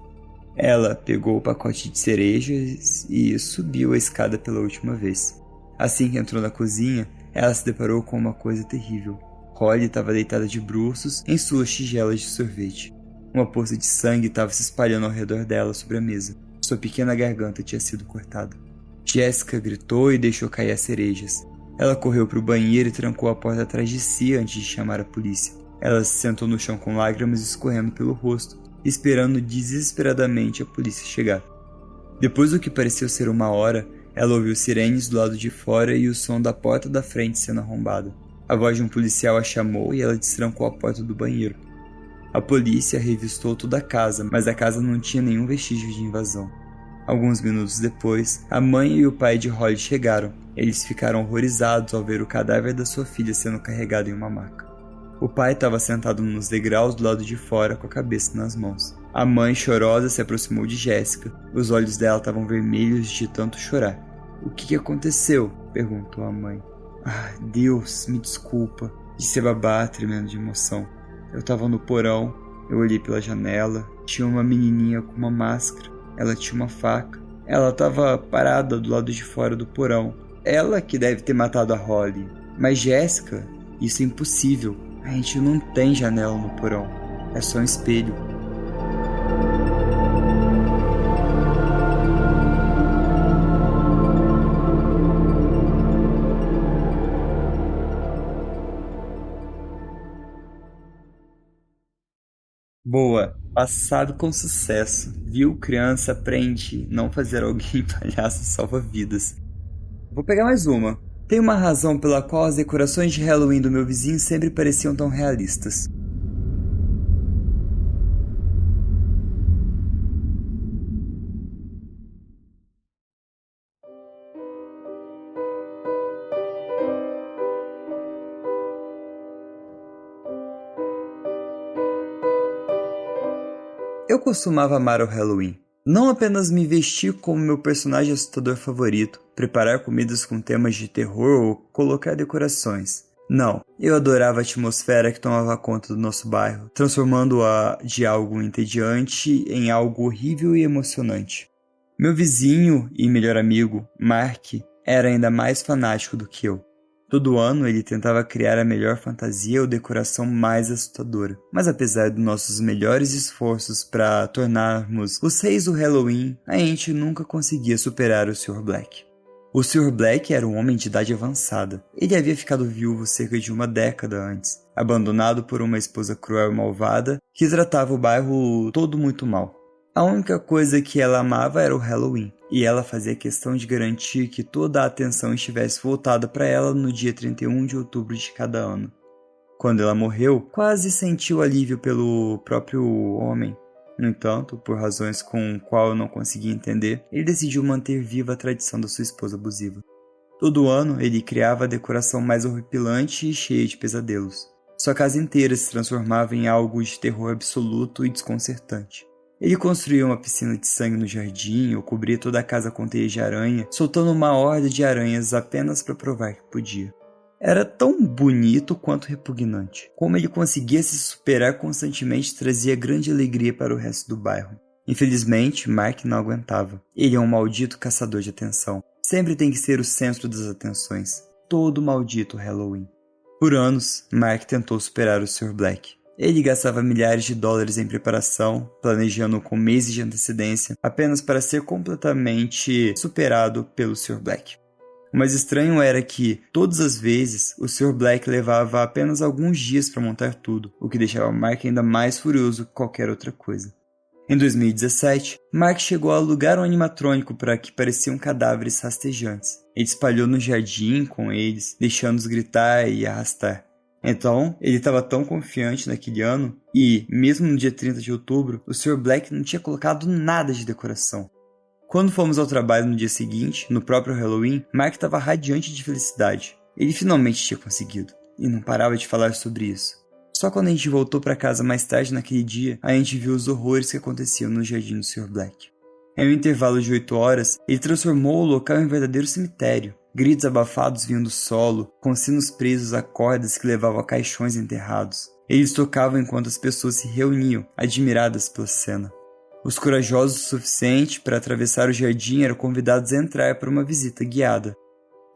Ela pegou o pacote de cerejas e subiu a escada pela última vez. Assim que entrou na cozinha, ela se deparou com uma coisa terrível. Holly estava deitada de bruços em suas tigelas de sorvete. Uma poça de sangue estava se espalhando ao redor dela sobre a mesa. Sua pequena garganta tinha sido cortada. Jéssica gritou e deixou cair as cerejas. Ela correu para o banheiro e trancou a porta atrás de si antes de chamar a polícia. Ela se sentou no chão com lágrimas escorrendo pelo rosto, esperando desesperadamente a polícia chegar. Depois do que pareceu ser 1 hora, ela ouviu sirenes do lado de fora e o som da porta da frente sendo arrombada. A voz de um policial a chamou e ela destrancou a porta do banheiro. A polícia revistou toda a casa, mas a casa não tinha nenhum vestígio de invasão. Alguns minutos depois, a mãe e o pai de Holly chegaram. Eles ficaram horrorizados ao ver o cadáver da sua filha sendo carregado em uma maca. O pai estava sentado nos degraus do lado de fora com a cabeça nas mãos. A mãe, chorosa, se aproximou de Jéssica. Os olhos dela estavam vermelhos de tanto chorar. "O que aconteceu?" perguntou a mãe. "Ah, Deus, me desculpa", disse a babá, tremendo de emoção. "Eu estava no porão, eu olhei pela janela, tinha uma menininha com uma máscara, ela tinha uma faca. Ela estava parada do lado de fora do porão. Ela que deve ter matado a Holly. Mas Jéssica, isso é impossível. A gente não tem janela no porão. É só um espelho." Boa. Passado com sucesso. Viu? Criança aprende não fazer alguém palhaço salva vidas. Vou pegar mais uma. Tem uma razão pela qual as decorações de Halloween do meu vizinho sempre pareciam tão realistas. Eu costumava amar o Halloween. Não apenas me vestir como meu personagem assustador favorito, preparar comidas com temas de terror ou colocar decorações. Não, eu adorava a atmosfera que tomava conta do nosso bairro, transformando-a de algo entediante em algo horrível e emocionante. Meu vizinho e melhor amigo, Mark, era ainda mais fanático do que eu. Todo ano ele tentava criar a melhor fantasia ou decoração mais assustadora. Mas apesar dos nossos melhores esforços para tornarmos os reis do Halloween, a gente nunca conseguia superar o Sr. Black. O Sr. Black era um homem de idade avançada. Ele havia ficado viúvo cerca de 1 década antes, abandonado por uma esposa cruel e malvada que tratava o bairro todo muito mal. A única coisa que ela amava era o Halloween, e ela fazia questão de garantir que toda a atenção estivesse voltada para ela no dia 31 de outubro de cada ano. Quando ela morreu, quase sentiu alívio pelo próprio homem. No entanto, por razões com qual eu não conseguia entender, ele decidiu manter viva a tradição da sua esposa abusiva. Todo ano, ele criava a decoração mais horripilante e cheia de pesadelos. Sua casa inteira se transformava em algo de terror absoluto e desconcertante. Ele construía uma piscina de sangue no jardim ou cobria toda a casa com teias de aranha, soltando uma horda de aranhas apenas para provar que podia. Era tão bonito quanto repugnante. Como ele conseguia se superar constantemente trazia grande alegria para o resto do bairro. Infelizmente, Mark não aguentava. Ele é um maldito caçador de atenção. Sempre tem que ser o centro das atenções. Todo maldito Halloween. Por anos, Mark tentou superar o Sr. Black. Ele gastava milhares de dólares em preparação, planejando com meses de antecedência, apenas para ser completamente superado pelo Sr. Black. O mais estranho era que, todas as vezes, o Sr. Black levava apenas alguns dias para montar tudo, o que deixava Mark ainda mais furioso que qualquer outra coisa. Em 2017, Mark chegou a alugar um animatrônico para que pareciam cadáveres rastejantes. Ele espalhou no jardim com eles, deixando-os gritar e arrastar. Então, ele estava tão confiante naquele ano, e, mesmo no dia 30 de outubro, o Sr. Black não tinha colocado nada de decoração. Quando fomos ao trabalho no dia seguinte, no próprio Halloween, Mark estava radiante de felicidade. Ele finalmente tinha conseguido, e não parava de falar sobre isso. Só quando a gente voltou para casa mais tarde naquele dia, a gente viu os horrores que aconteciam no jardim do Sr. Black. Em um intervalo de 8 horas, ele transformou o local em um verdadeiro cemitério. Gritos abafados vinham do solo, com sinos presos a cordas que levavam a caixões enterrados. Eles tocavam enquanto as pessoas se reuniam, admiradas pela cena. Os corajosos o suficiente para atravessar o jardim eram convidados a entrar para uma visita guiada.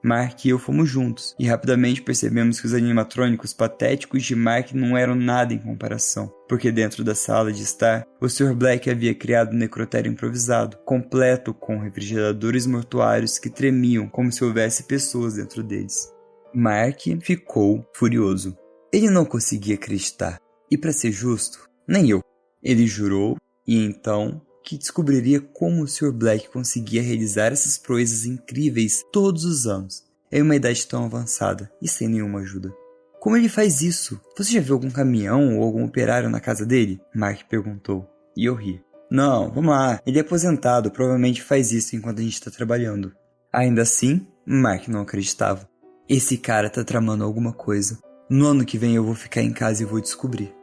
Mark e eu fomos juntos, e rapidamente percebemos que os animatrônicos patéticos de Mark não eram nada em comparação, porque dentro da sala de estar, o Sr. Black havia criado um necrotério improvisado, completo com refrigeradores mortuários que tremiam como se houvesse pessoas dentro deles. Mark ficou furioso. Ele não conseguia acreditar, e para ser justo, nem eu. Ele jurou, e então que descobriria como o Sr. Black conseguia realizar essas proezas incríveis todos os anos, em uma idade tão avançada e sem nenhuma ajuda. Como ele faz isso? Você já viu algum caminhão ou algum operário na casa dele? Mark perguntou, e eu ri. Não, vamos lá, ele é aposentado, provavelmente faz isso enquanto a gente está trabalhando. Ainda assim, Mark não acreditava. Esse cara tá tramando alguma coisa. No ano que vem eu vou ficar em casa e vou descobrir.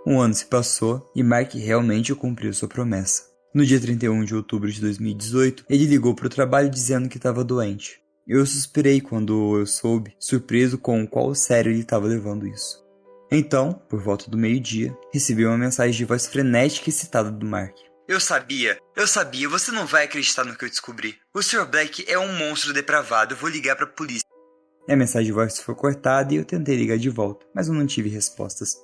Um ano se passou e Mark realmente cumpriu sua promessa. No dia 31 de outubro de 2018, ele ligou para o trabalho dizendo que estava doente. Eu suspirei quando eu soube, surpreso com qual sério ele estava levando isso. Então, por volta do meio-dia, recebi uma mensagem de voz frenética e excitada do Mark. Eu sabia, você não vai acreditar no que eu descobri. O Sr. Black é um monstro depravado, eu vou ligar para a polícia. A mensagem de voz foi cortada e eu tentei ligar de volta, mas eu não tive respostas.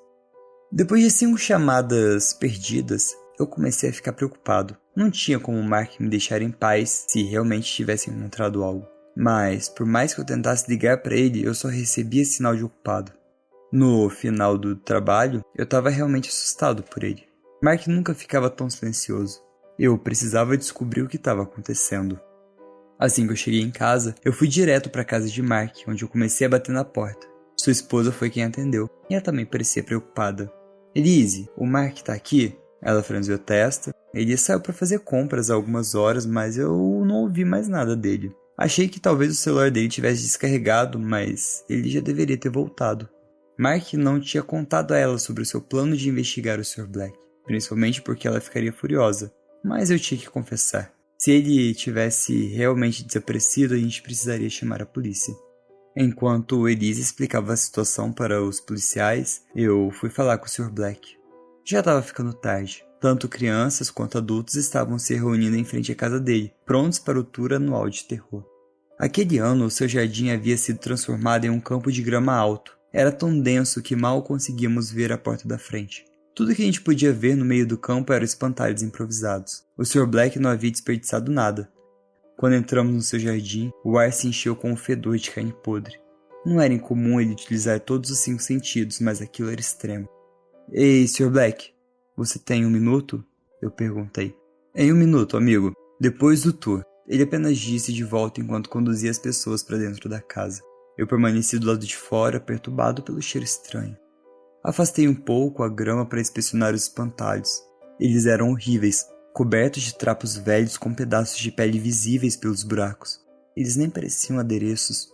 Depois de 5 chamadas perdidas, eu comecei a ficar preocupado. Não tinha como Mark me deixar em paz se realmente tivesse encontrado algo. Mas, por mais que eu tentasse ligar para ele, eu só recebia sinal de ocupado. No final do trabalho, eu estava realmente assustado por ele. Mark nunca ficava tão silencioso. Eu precisava descobrir o que estava acontecendo. Assim que eu cheguei em casa, eu fui direto para a casa de Mark, onde eu comecei a bater na porta. Sua esposa foi quem atendeu, e ela também parecia preocupada. Elise, o Mark tá aqui? Ela franziu a testa. Ele saiu para fazer compras há algumas horas, mas eu não ouvi mais nada dele. Achei que talvez o celular dele tivesse descarregado, mas ele já deveria ter voltado. Mark não tinha contado a ela sobre o seu plano de investigar o Sr. Black, principalmente porque ela ficaria furiosa. Mas eu tinha que confessar. Se ele tivesse realmente desaparecido, a gente precisaria chamar a polícia. Enquanto Elise explicava a situação para os policiais, eu fui falar com o Sr. Black. Já estava ficando tarde. Tanto crianças quanto adultos estavam se reunindo em frente à casa dele, prontos para o tour anual de terror. Aquele ano, o seu jardim havia sido transformado em um campo de grama alto. Era tão denso que mal conseguíamos ver a porta da frente. Tudo que a gente podia ver no meio do campo eram espantalhos improvisados. O Sr. Black não havia desperdiçado nada. Quando entramos no seu jardim, o ar se encheu com um fedor de carne podre. Não era incomum ele utilizar todos os 5 sentidos, mas aquilo era extremo. Ei, Sr. Black, você tem 1 minuto? Eu perguntei. Em 1 minuto, amigo. Depois do tour. Ele apenas disse de volta enquanto conduzia as pessoas para dentro da casa. Eu permaneci do lado de fora, perturbado pelo cheiro estranho. Afastei um pouco a grama para inspecionar os espantalhos. Eles eram horríveis, cobertos de trapos velhos com pedaços de pele visíveis pelos buracos. Eles nem pareciam adereços.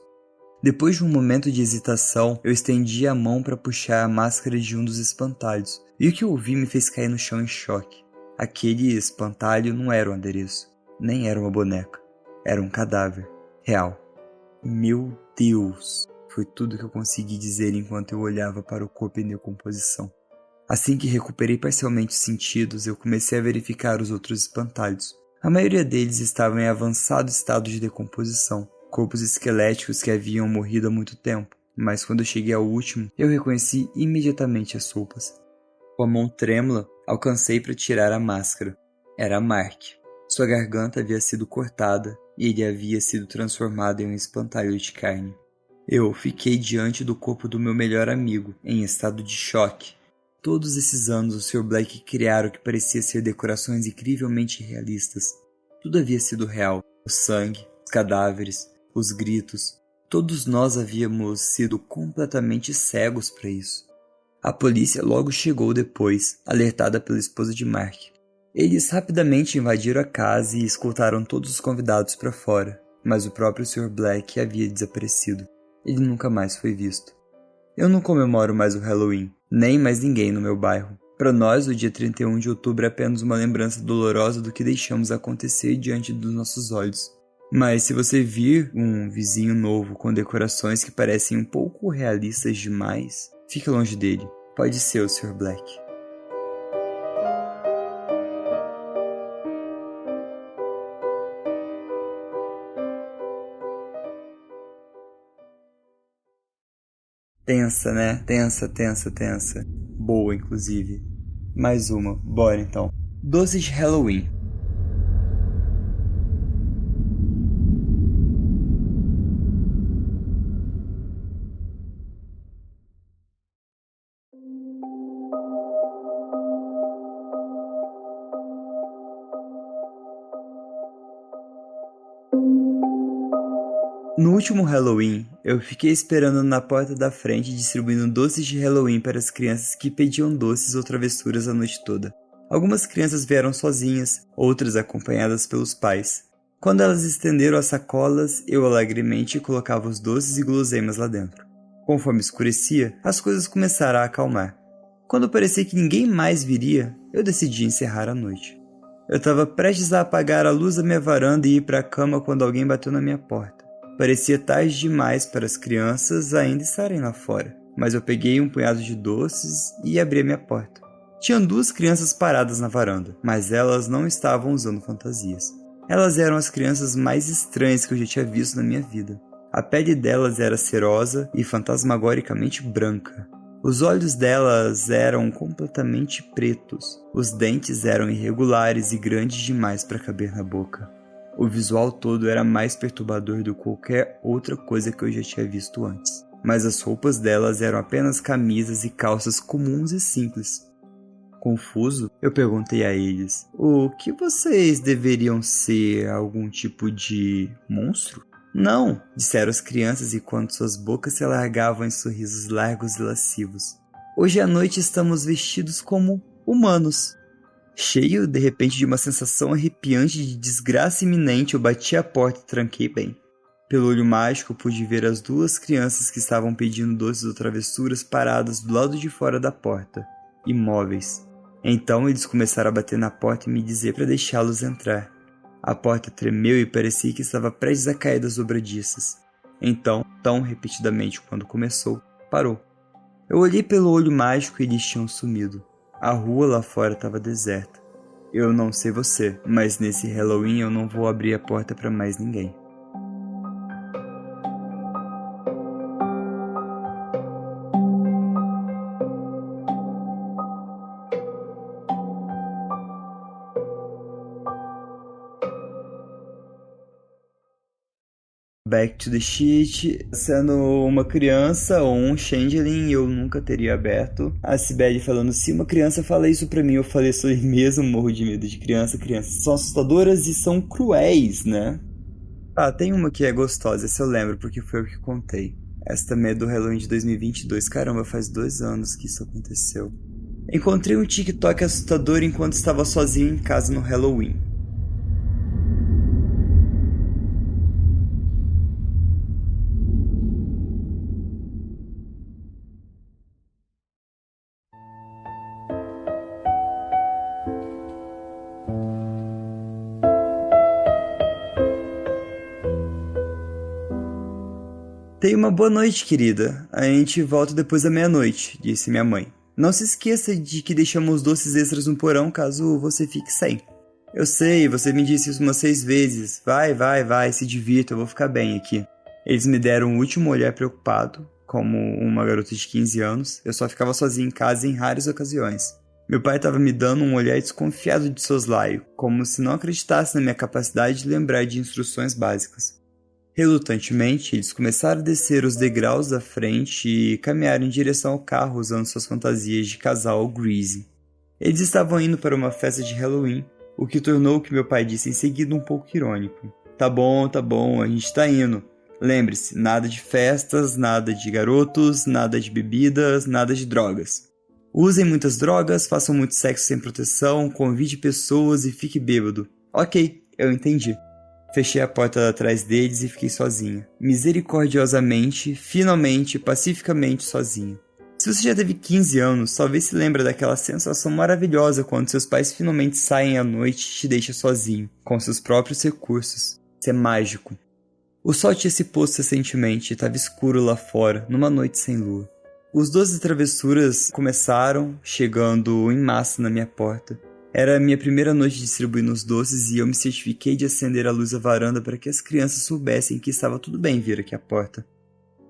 Depois de um momento de hesitação, eu estendi a mão para puxar a máscara de um dos espantalhos, e o que eu ouvi me fez cair no chão em choque. Aquele espantalho não era um adereço, nem era uma boneca. Era um cadáver, real. Meu Deus! Foi tudo que eu consegui dizer enquanto eu olhava para o corpo em decomposição. Assim que recuperei parcialmente os sentidos, eu comecei a verificar os outros espantalhos. A maioria deles estavam em avançado estado de decomposição, corpos esqueléticos que haviam morrido há muito tempo, mas quando eu cheguei ao último, eu reconheci imediatamente as roupas. Com a mão trêmula, alcancei para tirar a máscara. Era Mark. Sua garganta havia sido cortada e ele havia sido transformado em um espantalho de carne. Eu fiquei diante do corpo do meu melhor amigo, em estado de choque. Todos esses anos o Sr. Black criara o que parecia ser decorações incrivelmente realistas. Tudo havia sido real. O sangue, os cadáveres, os gritos. Todos nós havíamos sido completamente cegos para isso. A polícia logo chegou depois, alertada pela esposa de Mark. Eles rapidamente invadiram a casa e escoltaram todos os convidados para fora, mas o próprio Sr. Black havia desaparecido. Ele nunca mais foi visto. Eu não comemoro mais o Halloween, nem mais ninguém no meu bairro. Para nós, o dia 31 de outubro é apenas uma lembrança dolorosa do que deixamos acontecer diante dos nossos olhos. Mas se você vir um vizinho novo com decorações que parecem um pouco realistas demais, fique longe dele. Pode ser o Sr. Black. Tensa, né? Tensa. Boa, inclusive. Mais uma. Bora, então. Doces de Halloween. No último Halloween, eu fiquei esperando na porta da frente distribuindo doces de Halloween para as crianças que pediam doces ou travessuras a noite toda. Algumas crianças vieram sozinhas, outras acompanhadas pelos pais. Quando elas estenderam as sacolas, eu alegremente colocava os doces e guloseimas lá dentro. Conforme escurecia, as coisas começaram a acalmar. Quando parecia que ninguém mais viria, eu decidi encerrar a noite. Eu estava prestes a apagar a luz da minha varanda e ir para a cama quando alguém bateu na minha porta. Parecia tarde demais para as crianças ainda estarem lá fora, mas eu peguei um punhado de doces e abri a minha porta. Tinham 2 crianças paradas na varanda, mas elas não estavam usando fantasias. Elas eram as crianças mais estranhas que eu já tinha visto na minha vida. A pele delas era cerosa e fantasmagoricamente branca. Os olhos delas eram completamente pretos. Os dentes eram irregulares e grandes demais para caber na boca. O visual todo era mais perturbador do que qualquer outra coisa que eu já tinha visto antes. Mas as roupas delas eram apenas camisas e calças comuns e simples. Confuso, eu perguntei a eles: o que vocês deveriam ser? Algum tipo de monstro? Não, disseram as crianças enquanto suas bocas se alargavam em sorrisos largos e lascivos. Hoje à noite estamos vestidos como humanos. Cheio, de repente, de uma sensação arrepiante de desgraça iminente, eu bati a porta e tranquei bem. Pelo olho mágico, pude ver as 2 crianças que estavam pedindo doces ou travessuras paradas do lado de fora da porta, imóveis. Então eles começaram a bater na porta e me dizer para deixá-los entrar. A porta tremeu e parecia que estava prestes a cair das dobradiças. Então, tão repetidamente quando começou, parou. Eu olhei pelo olho mágico e eles tinham sumido. A rua lá fora estava deserta. Eu não sei você, mas nesse Halloween eu não vou abrir a porta para mais ninguém. Back to the Sheet, sendo uma criança ou um changeling, eu nunca teria aberto. A Cibele falando: se uma criança fala isso pra mim, eu falei: sou mesmo, morro de medo de criança. Crianças são assustadoras e são cruéis, né? Ah, tem uma que é gostosa, essa eu lembro, porque foi eu que contei. Essa também é do Halloween de 2022, caramba, faz 2 anos que isso aconteceu. Encontrei um TikTok assustador enquanto estava sozinho em casa no Halloween. Tenha uma boa noite, querida. A gente volta depois da meia-noite, disse minha mãe. Não se esqueça de que deixamos doces extras no porão caso você fique sem. Eu sei, você me disse isso umas 6 vezes. Vai, se divirta, eu vou ficar bem aqui. Eles me deram um último olhar preocupado, como uma garota de 15 anos. Eu só ficava sozinho em casa em raras ocasiões. Meu pai estava me dando um olhar desconfiado de soslaio, como se não acreditasse na minha capacidade de lembrar de instruções básicas. Relutantemente, eles começaram a descer os degraus da frente e caminharam em direção ao carro usando suas fantasias de casal greasy. Eles estavam indo para uma festa de Halloween, o que tornou o que meu pai disse em seguida um pouco irônico. Tá bom, a gente tá indo. Lembre-se, nada de festas, nada de garotos, nada de bebidas, nada de drogas. Usem muitas drogas, façam muito sexo sem proteção, convide pessoas e fique bêbado. Ok, eu entendi. Fechei a porta atrás deles e fiquei sozinha. Misericordiosamente, finalmente, pacificamente sozinha. Se você já teve 15 anos, talvez se lembre daquela sensação maravilhosa quando seus pais finalmente saem à noite e te deixam sozinho, com seus próprios recursos. Isso é mágico. O sol tinha se posto recentemente e estava escuro lá fora, numa noite sem lua. Os doces travessuras começaram, chegando em massa na minha porta. Era a minha primeira noite distribuindo os doces e eu me certifiquei de acender a luz da varanda para que as crianças soubessem que estava tudo bem vir aqui à porta.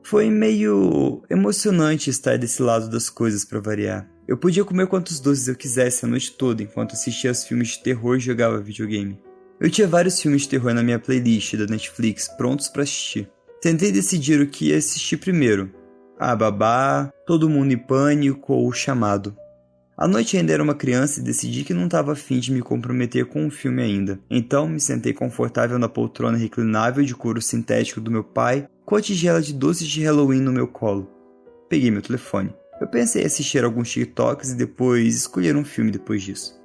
Foi meio emocionante estar desse lado das coisas para variar. Eu podia comer quantos doces eu quisesse a noite toda enquanto assistia aos filmes de terror e jogava videogame. Eu tinha vários filmes de terror na minha playlist da Netflix prontos para assistir. Tentei decidir o que ia assistir primeiro. A Babá, Todo Mundo em Pânico ou O Chamado. A noite ainda era uma criança e decidi que não estava afim de me comprometer com o filme ainda. Então me sentei confortável na poltrona reclinável de couro sintético do meu pai, com a tigela de doces de Halloween no meu colo. Peguei meu telefone. Eu pensei em assistir alguns TikToks e depois escolher um filme depois disso.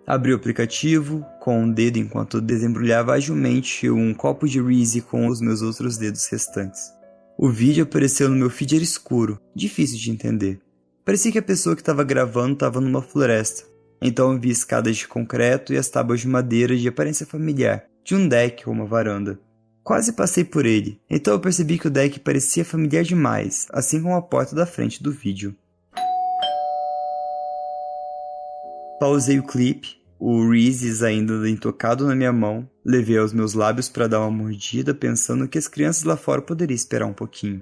Abri o aplicativo com um dedo enquanto desembrulhava agilmente um copo de Reese com os meus outros dedos restantes. O vídeo apareceu no meu feed era escuro, difícil de entender. Parecia que a pessoa que estava gravando estava numa floresta. Então eu vi escadas de concreto e as tábuas de madeira de aparência familiar, de um deck ou uma varanda. Quase passei por ele, então eu percebi que o deck parecia familiar demais, assim como a porta da frente do vídeo. Pausei o clipe, o Reese's ainda intocado na minha mão, levei aos meus lábios para dar uma mordida pensando que as crianças lá fora poderiam esperar um pouquinho.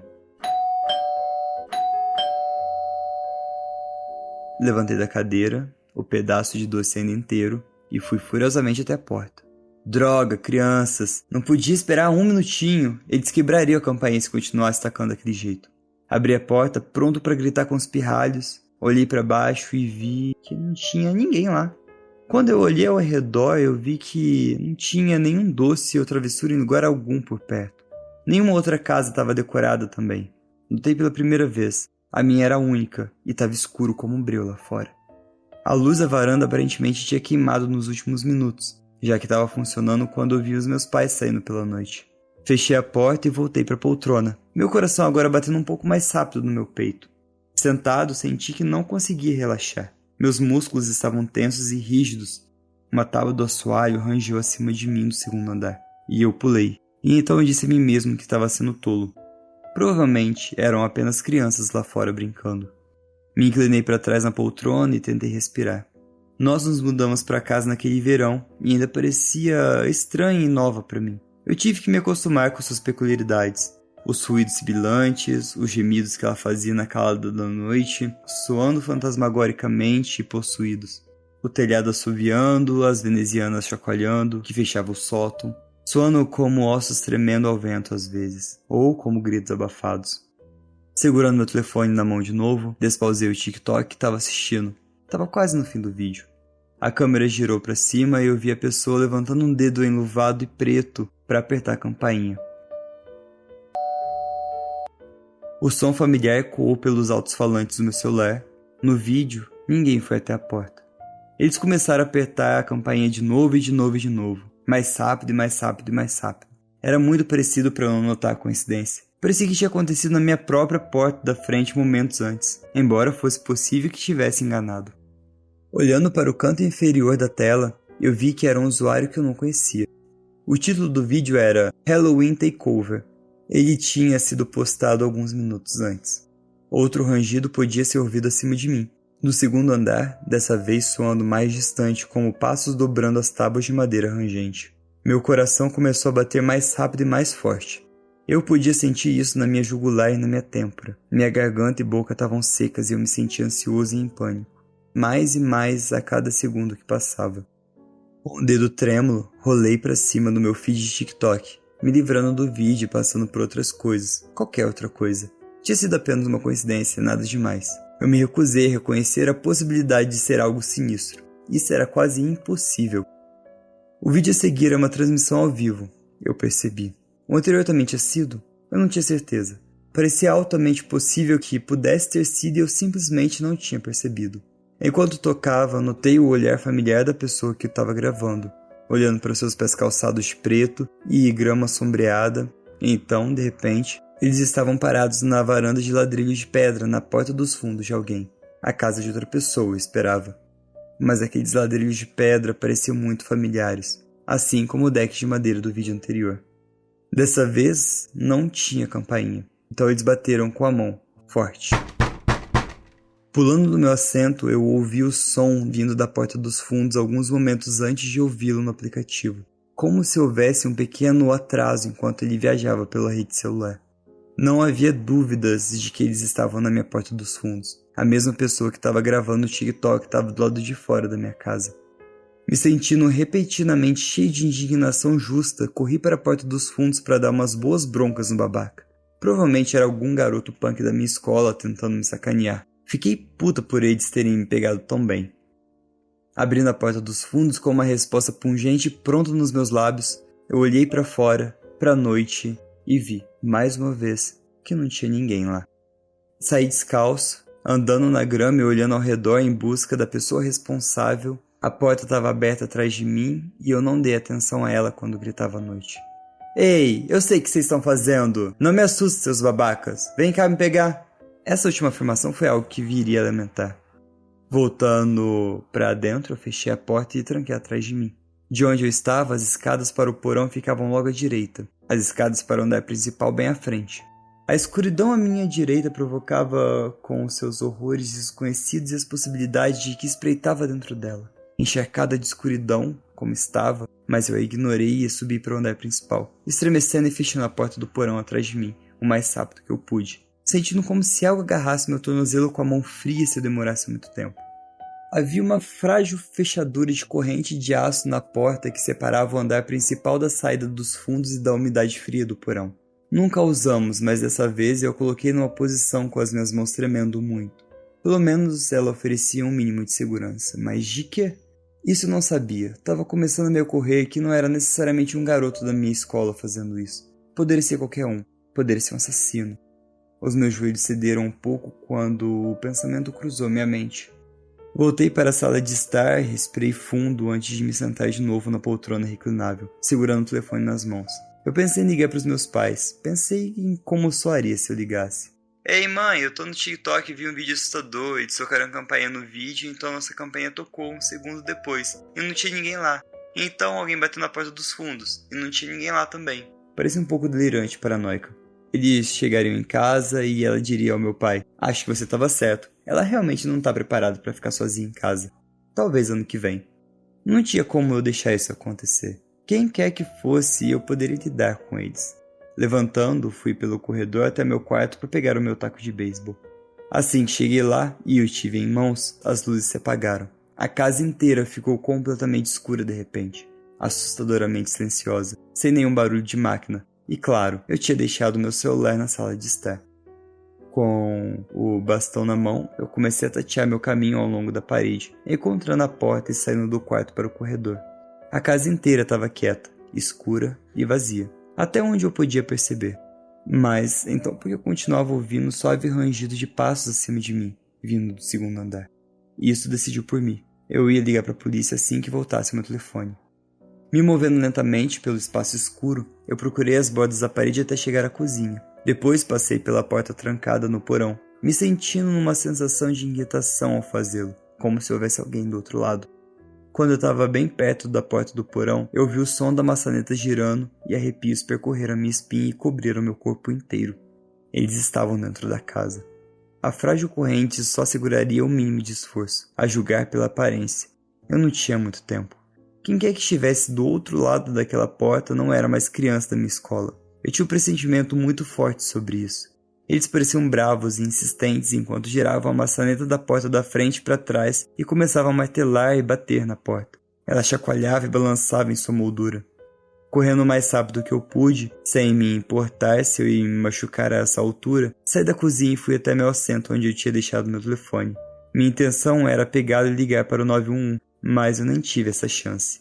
Levantei da cadeira, o pedaço de doce ainda inteiro, e fui furiosamente até a porta. Droga, crianças! Não podia esperar um minutinho! Eles quebrariam a campainha se continuasse tacando daquele jeito. Abri a porta, pronto para gritar com os pirralhos. Olhei para baixo e vi que não tinha ninguém lá. Quando eu olhei ao redor, eu vi que não tinha nenhum doce ou travessura em lugar algum por perto. Nenhuma outra casa estava decorada também. Notei pela primeira vez. A minha era única e estava escuro como um breu lá fora. A luz da varanda aparentemente tinha queimado nos últimos minutos, já que estava funcionando quando eu vi os meus pais saindo pela noite. Fechei a porta e voltei para a poltrona, meu coração agora batendo um pouco mais rápido no meu peito. Sentado, senti que não conseguia relaxar. Meus músculos estavam tensos e rígidos. Uma tábua do assoalho rangeu acima de mim do segundo andar, e eu pulei. E então eu disse a mim mesmo que estava sendo tolo. Provavelmente eram apenas crianças lá fora brincando. Me inclinei para trás na poltrona e tentei respirar. Nós nos mudamos para casa naquele verão e ainda parecia estranha e nova para mim. Eu tive que me acostumar com suas peculiaridades. Os ruídos sibilantes, os gemidos que ela fazia na calada da noite, soando fantasmagoricamente e possuídos. O telhado assoviando, as venezianas chacoalhando, que fechava o sótão. Soando como ossos tremendo ao vento às vezes, ou como gritos abafados. Segurando meu telefone na mão de novo, despausei o TikTok que estava assistindo. Estava quase no fim do vídeo. A câmera girou para cima e eu vi a pessoa levantando um dedo enluvado e preto para apertar a campainha. O som familiar ecoou pelos altos-falantes do meu celular. No vídeo, ninguém foi até a porta. Eles começaram a apertar a campainha de novo e de novo e de novo. Mais rápido e mais rápido e mais rápido. Era muito parecido para eu não notar a coincidência. Parecia que tinha acontecido na minha própria porta da frente momentos antes, embora fosse possível que tivesse enganado. Olhando para o canto inferior da tela, eu vi que era um usuário que eu não conhecia. O título do vídeo era Halloween Takeover. Ele tinha sido postado alguns minutos antes. Outro rangido podia ser ouvido acima de mim. No segundo andar, dessa vez soando mais distante, como passos dobrando as tábuas de madeira rangente. Meu coração começou a bater mais rápido e mais forte. Eu podia sentir isso na minha jugular e na minha têmpora. Minha garganta e boca estavam secas e eu me sentia ansioso e em pânico. Mais e mais a cada segundo que passava. Com o dedo trêmulo, rolei para cima do meu feed de TikTok, me livrando do vídeo e passando por outras coisas, qualquer outra coisa. Tinha sido apenas uma coincidência, nada demais. Eu me recusei a reconhecer a possibilidade de ser algo sinistro. Isso era quase impossível. O vídeo a seguir era uma transmissão ao vivo, eu percebi. O anterior também tinha sido? Eu não tinha certeza. Parecia altamente possível que pudesse ter sido e eu simplesmente não tinha percebido. Enquanto tocava, notei o olhar familiar da pessoa que estava gravando, olhando para seus pés calçados de preto e grama sombreada. E então, de repente, Eles estavam parados na varanda de ladrilho de pedra na porta dos fundos de alguém. A casa de outra pessoa, eu esperava. Mas aqueles ladrilhos de pedra pareciam muito familiares, assim como o deck de madeira do vídeo anterior. Dessa vez, não tinha campainha, então eles bateram com a mão, forte. Pulando do meu assento, eu ouvi o som vindo da porta dos fundos alguns momentos antes de ouvi-lo no aplicativo, como se houvesse um pequeno atraso enquanto ele viajava pela rede celular. Não havia dúvidas de que eles estavam na minha porta dos fundos. A mesma pessoa que estava gravando o TikTok estava do lado de fora da minha casa. Me sentindo repetidamente cheio de indignação justa, corri para a porta dos fundos para dar umas boas broncas no babaca. Provavelmente era algum garoto punk da minha escola tentando me sacanear. Fiquei puta por eles terem me pegado tão bem. Abrindo a porta dos fundos com uma resposta pungente pronta nos meus lábios, eu olhei para fora, para a noite, e vi, mais uma vez, que não tinha ninguém lá. Saí descalço, andando na grama e olhando ao redor em busca da pessoa responsável. A porta estava aberta atrás de mim e eu não dei atenção a ela quando gritava à noite. Ei, eu sei o que vocês estão fazendo! Não me assuste, seus babacas! Vem cá me pegar! Essa última afirmação foi algo que viria a lamentar. Voltando para dentro, eu fechei a porta e tranquei atrás de mim. De onde eu estava, as escadas para o porão ficavam logo à direita, as escadas para o andar principal bem à frente. A escuridão à minha direita provocava com os seus horrores desconhecidos e as possibilidades de que espreitava dentro dela. Encharcada de escuridão, como estava, mas eu a ignorei e subi para o andar principal, estremecendo e fechando a porta do porão atrás de mim, o mais rápido que eu pude, sentindo como se algo agarrasse meu tornozelo com a mão fria se eu demorasse muito tempo. Havia uma frágil fechadura de corrente de aço na porta que separava o andar principal da saída dos fundos e da umidade fria do porão. Nunca a usamos, mas dessa vez eu a coloquei numa posição com as minhas mãos tremendo muito. Pelo menos ela oferecia um mínimo de segurança, mas de quê? Isso eu não sabia. Estava começando a me ocorrer que não era necessariamente um garoto da minha escola fazendo isso. Poderia ser qualquer um. Poderia ser um assassino. Os meus joelhos cederam um pouco quando o pensamento cruzou minha mente. Voltei para a sala de estar e respirei fundo antes de me sentar de novo na poltrona reclinável, segurando o telefone nas mãos. Eu pensei em ligar para os meus pais. Pensei em como soaria se eu ligasse. Ei mãe, eu tô no TikTok e vi um vídeo assustador. Eles tocaram a campainha no vídeo, então nossa campainha tocou um segundo depois. E não tinha ninguém lá. Então alguém bateu na porta dos fundos. E não tinha ninguém lá também. Parecia um pouco delirante e paranoica. Eles chegariam em casa e ela diria ao meu pai: acho que você estava certo. Ela realmente não está preparada para ficar sozinha em casa. Talvez ano que vem. Não tinha como eu deixar isso acontecer. Quem quer que fosse, eu poderia lidar com eles. Levantando, fui pelo corredor até meu quarto para pegar o meu taco de beisebol. Assim que cheguei lá e o tive em mãos, as luzes se apagaram. A casa inteira ficou completamente escura de repente, assustadoramente silenciosa, sem nenhum barulho de máquina. E claro, eu tinha deixado meu celular na sala de estar. Com o bastão na mão, eu comecei a tatear meu caminho ao longo da parede, encontrando a porta e saindo do quarto para o corredor. A casa inteira estava quieta, escura e vazia, até onde eu podia perceber. Mas, então por que eu continuava ouvindo o suave rangido de passos acima de mim, vindo do segundo andar? E isso decidiu por mim. Eu ia ligar para a polícia assim que voltasse meu telefone. Me movendo lentamente pelo espaço escuro, eu procurei as bordas da parede até chegar à cozinha. Depois passei pela porta trancada no porão, me sentindo numa sensação de inquietação ao fazê-lo, como se houvesse alguém do outro lado. Quando eu estava bem perto da porta do porão, eu vi o som da maçaneta girando e arrepios percorreram minha espinha e cobriram meu corpo inteiro. Eles estavam dentro da casa. A frágil corrente só seguraria o mínimo de esforço, a julgar pela aparência. Eu não tinha muito tempo. Quem quer que estivesse do outro lado daquela porta não era mais criança da minha escola. Eu tinha um pressentimento muito forte sobre isso. Eles pareciam bravos e insistentes enquanto giravam a maçaneta da porta da frente para trás e começavam a martelar e bater na porta. Ela chacoalhava e balançava em sua moldura. Correndo o mais rápido que eu pude, sem me importar se eu ia me machucar a essa altura, saí da cozinha e fui até meu assento onde eu tinha deixado meu telefone. Minha intenção era pegá-lo e ligar para o 911, mas eu nem tive essa chance.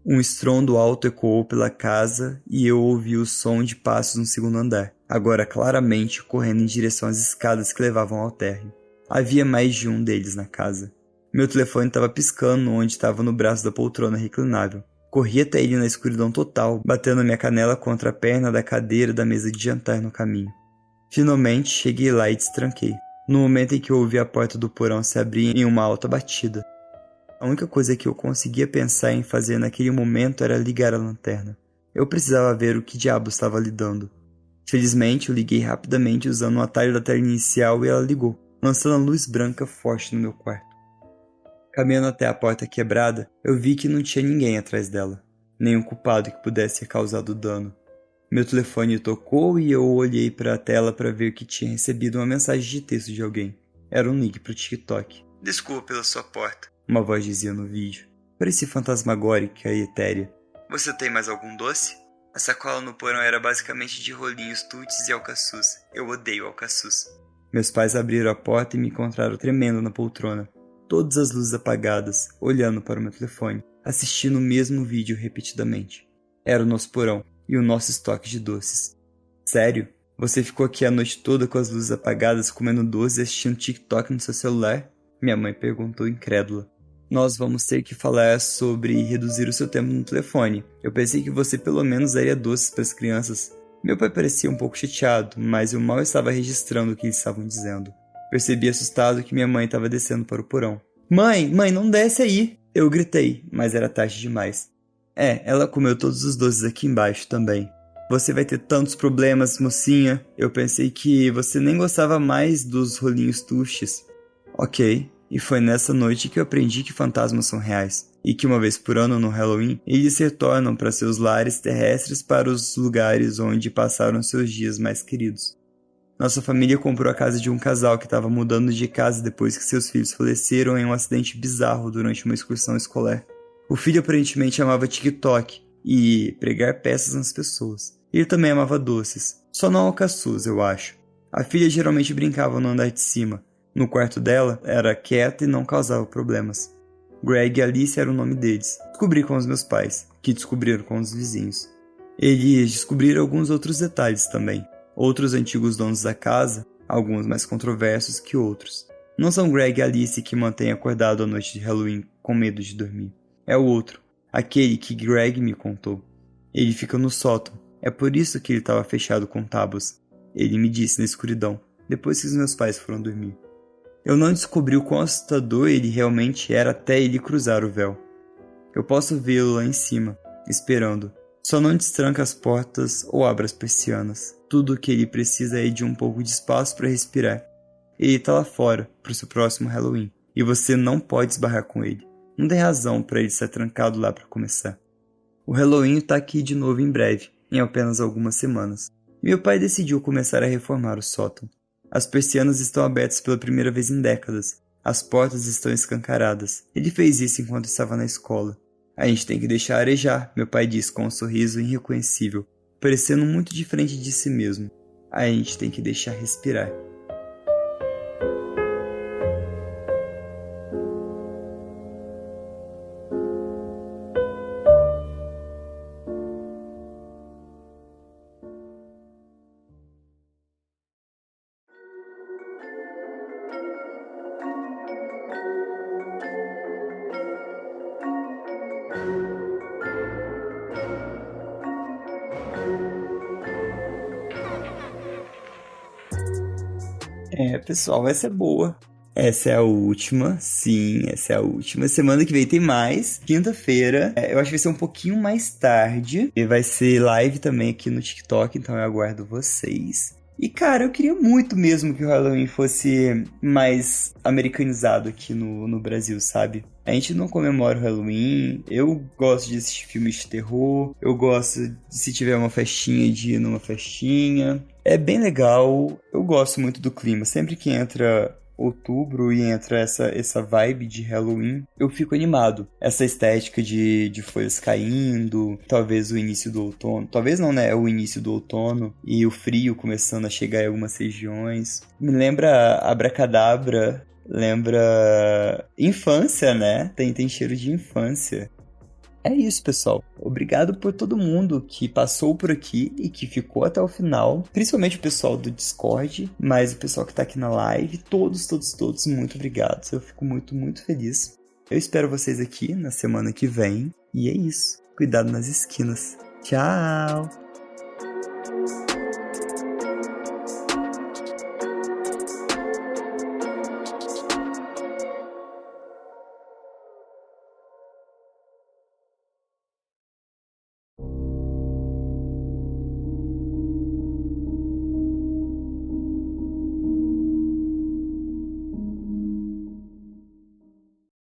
Um estrondo alto ecoou pela casa e eu ouvi o som de passos no segundo andar, agora claramente correndo em direção às escadas que levavam ao térreo. Havia mais de um deles na casa. Meu telefone estava piscando onde estava no braço da poltrona reclinável. Corri até ele na escuridão total, batendo a minha canela contra a perna da cadeira da mesa de jantar no caminho. Finalmente, cheguei lá e destranquei, no momento em que eu ouvi a porta do porão se abrir em uma alta batida. A única coisa que eu conseguia pensar em fazer naquele momento era ligar a lanterna. Eu precisava ver o que diabo estava lhe dando. Felizmente, eu liguei rapidamente usando o atalho da tela inicial e ela ligou, lançando a luz branca forte no meu quarto. Caminhando até a porta quebrada, eu vi que não tinha ninguém atrás dela, nenhum culpado que pudesse ter causado dano. Meu telefone tocou e eu olhei para a tela para ver que tinha recebido uma mensagem de texto de alguém. Era um link para o TikTok. Desculpa pela sua porta, uma voz dizia no vídeo. Parecia fantasmagórica e etérea. Você tem mais algum doce? A sacola no porão era basicamente de rolinhos, tuts e alcaçuz. Eu odeio alcaçuz. Meus pais abriram a porta e me encontraram tremendo na poltrona. Todas as luzes apagadas, olhando para o meu telefone, assistindo o mesmo vídeo repetidamente. Era o nosso porão e o nosso estoque de doces. Sério? Você ficou aqui a noite toda com as luzes apagadas, comendo doces e assistindo TikTok no seu celular? Minha mãe perguntou incrédula. Nós vamos ter que falar sobre reduzir o seu tempo no telefone. Eu pensei que você pelo menos daria doces para as crianças. Meu pai parecia um pouco chateado, mas eu mal estava registrando o que eles estavam dizendo. Percebi assustado que minha mãe estava descendo para o porão. Mãe, não desce aí! Eu gritei, mas era tarde demais. Ela comeu todos os doces aqui embaixo também. Você vai ter tantos problemas, mocinha. Eu pensei que você nem gostava mais dos rolinhos tuches. Ok. E foi nessa noite que eu aprendi que fantasmas são reais, e que uma vez por ano no Halloween, eles retornam para seus lares terrestres para os lugares onde passaram seus dias mais queridos. Nossa família comprou a casa de um casal que estava mudando de casa depois que seus filhos faleceram em um acidente bizarro durante uma excursão escolar. O filho aparentemente amava TikTok e pregar peças nas pessoas. Ele também amava doces, só não alcaçuz, eu acho. A filha geralmente brincava no andar de cima. No quarto dela, era quieta e não causava problemas. Greg e Alice era o nome deles. Descobri com os meus pais, que descobriram com os vizinhos. Eles descobriram alguns outros detalhes também. Outros antigos donos da casa, alguns mais controversos que outros. Não são Greg e Alice que mantêm acordado à noite de Halloween com medo de dormir. É o outro, aquele que Greg me contou. Ele fica no sótão. É por isso que ele estava fechado com tábuas. Ele me disse na escuridão, depois que os meus pais foram dormir. Eu não descobri o quão assustador ele realmente era até ele cruzar o véu. Eu posso vê-lo lá em cima, esperando. Só não destranca as portas ou abra as persianas. Tudo o que ele precisa é de um pouco de espaço para respirar. Ele está lá fora, para o seu próximo Halloween. E você não pode esbarrar com ele. Não tem razão para ele estar trancado lá para começar. O Halloween está aqui de novo em breve, em apenas algumas semanas. Meu pai decidiu começar a reformar o sótão. As persianas estão abertas pela primeira vez em décadas. As portas estão escancaradas. Ele fez isso enquanto estava na escola. A gente tem que deixar arejar, meu pai disse com um sorriso irreconhecível, parecendo muito diferente de si mesmo. A gente tem que deixar respirar. Pessoal, essa é boa. Essa é a última, sim, essa é a última. Semana que vem tem mais, quinta-feira. Eu acho que vai ser um pouquinho mais tarde. E vai ser live também aqui no TikTok, então eu aguardo vocês. E, cara, eu queria muito mesmo que o Halloween fosse mais americanizado aqui no Brasil, sabe? A gente não comemora o Halloween, eu gosto de assistir filmes de terror, eu gosto de, se tiver uma festinha, de ir numa festinha. É bem legal, eu gosto muito do clima. Sempre que entra outubro e entra essa vibe de Halloween, eu fico animado. Essa estética de folhas caindo, talvez o início do outono. Talvez não, né? É o início do outono e o frio começando a chegar em algumas regiões. Me lembra Abracadabra, lembra infância, né? Tem cheiro de infância. É isso, pessoal. Obrigado por todo mundo que passou por aqui e que ficou até o final. Principalmente o pessoal do Discord, mas o pessoal que tá aqui na live. Todos, muito obrigado. Eu fico muito, muito feliz. Eu espero vocês aqui na semana que vem. E é isso. cuidado nas esquinas. Tchau!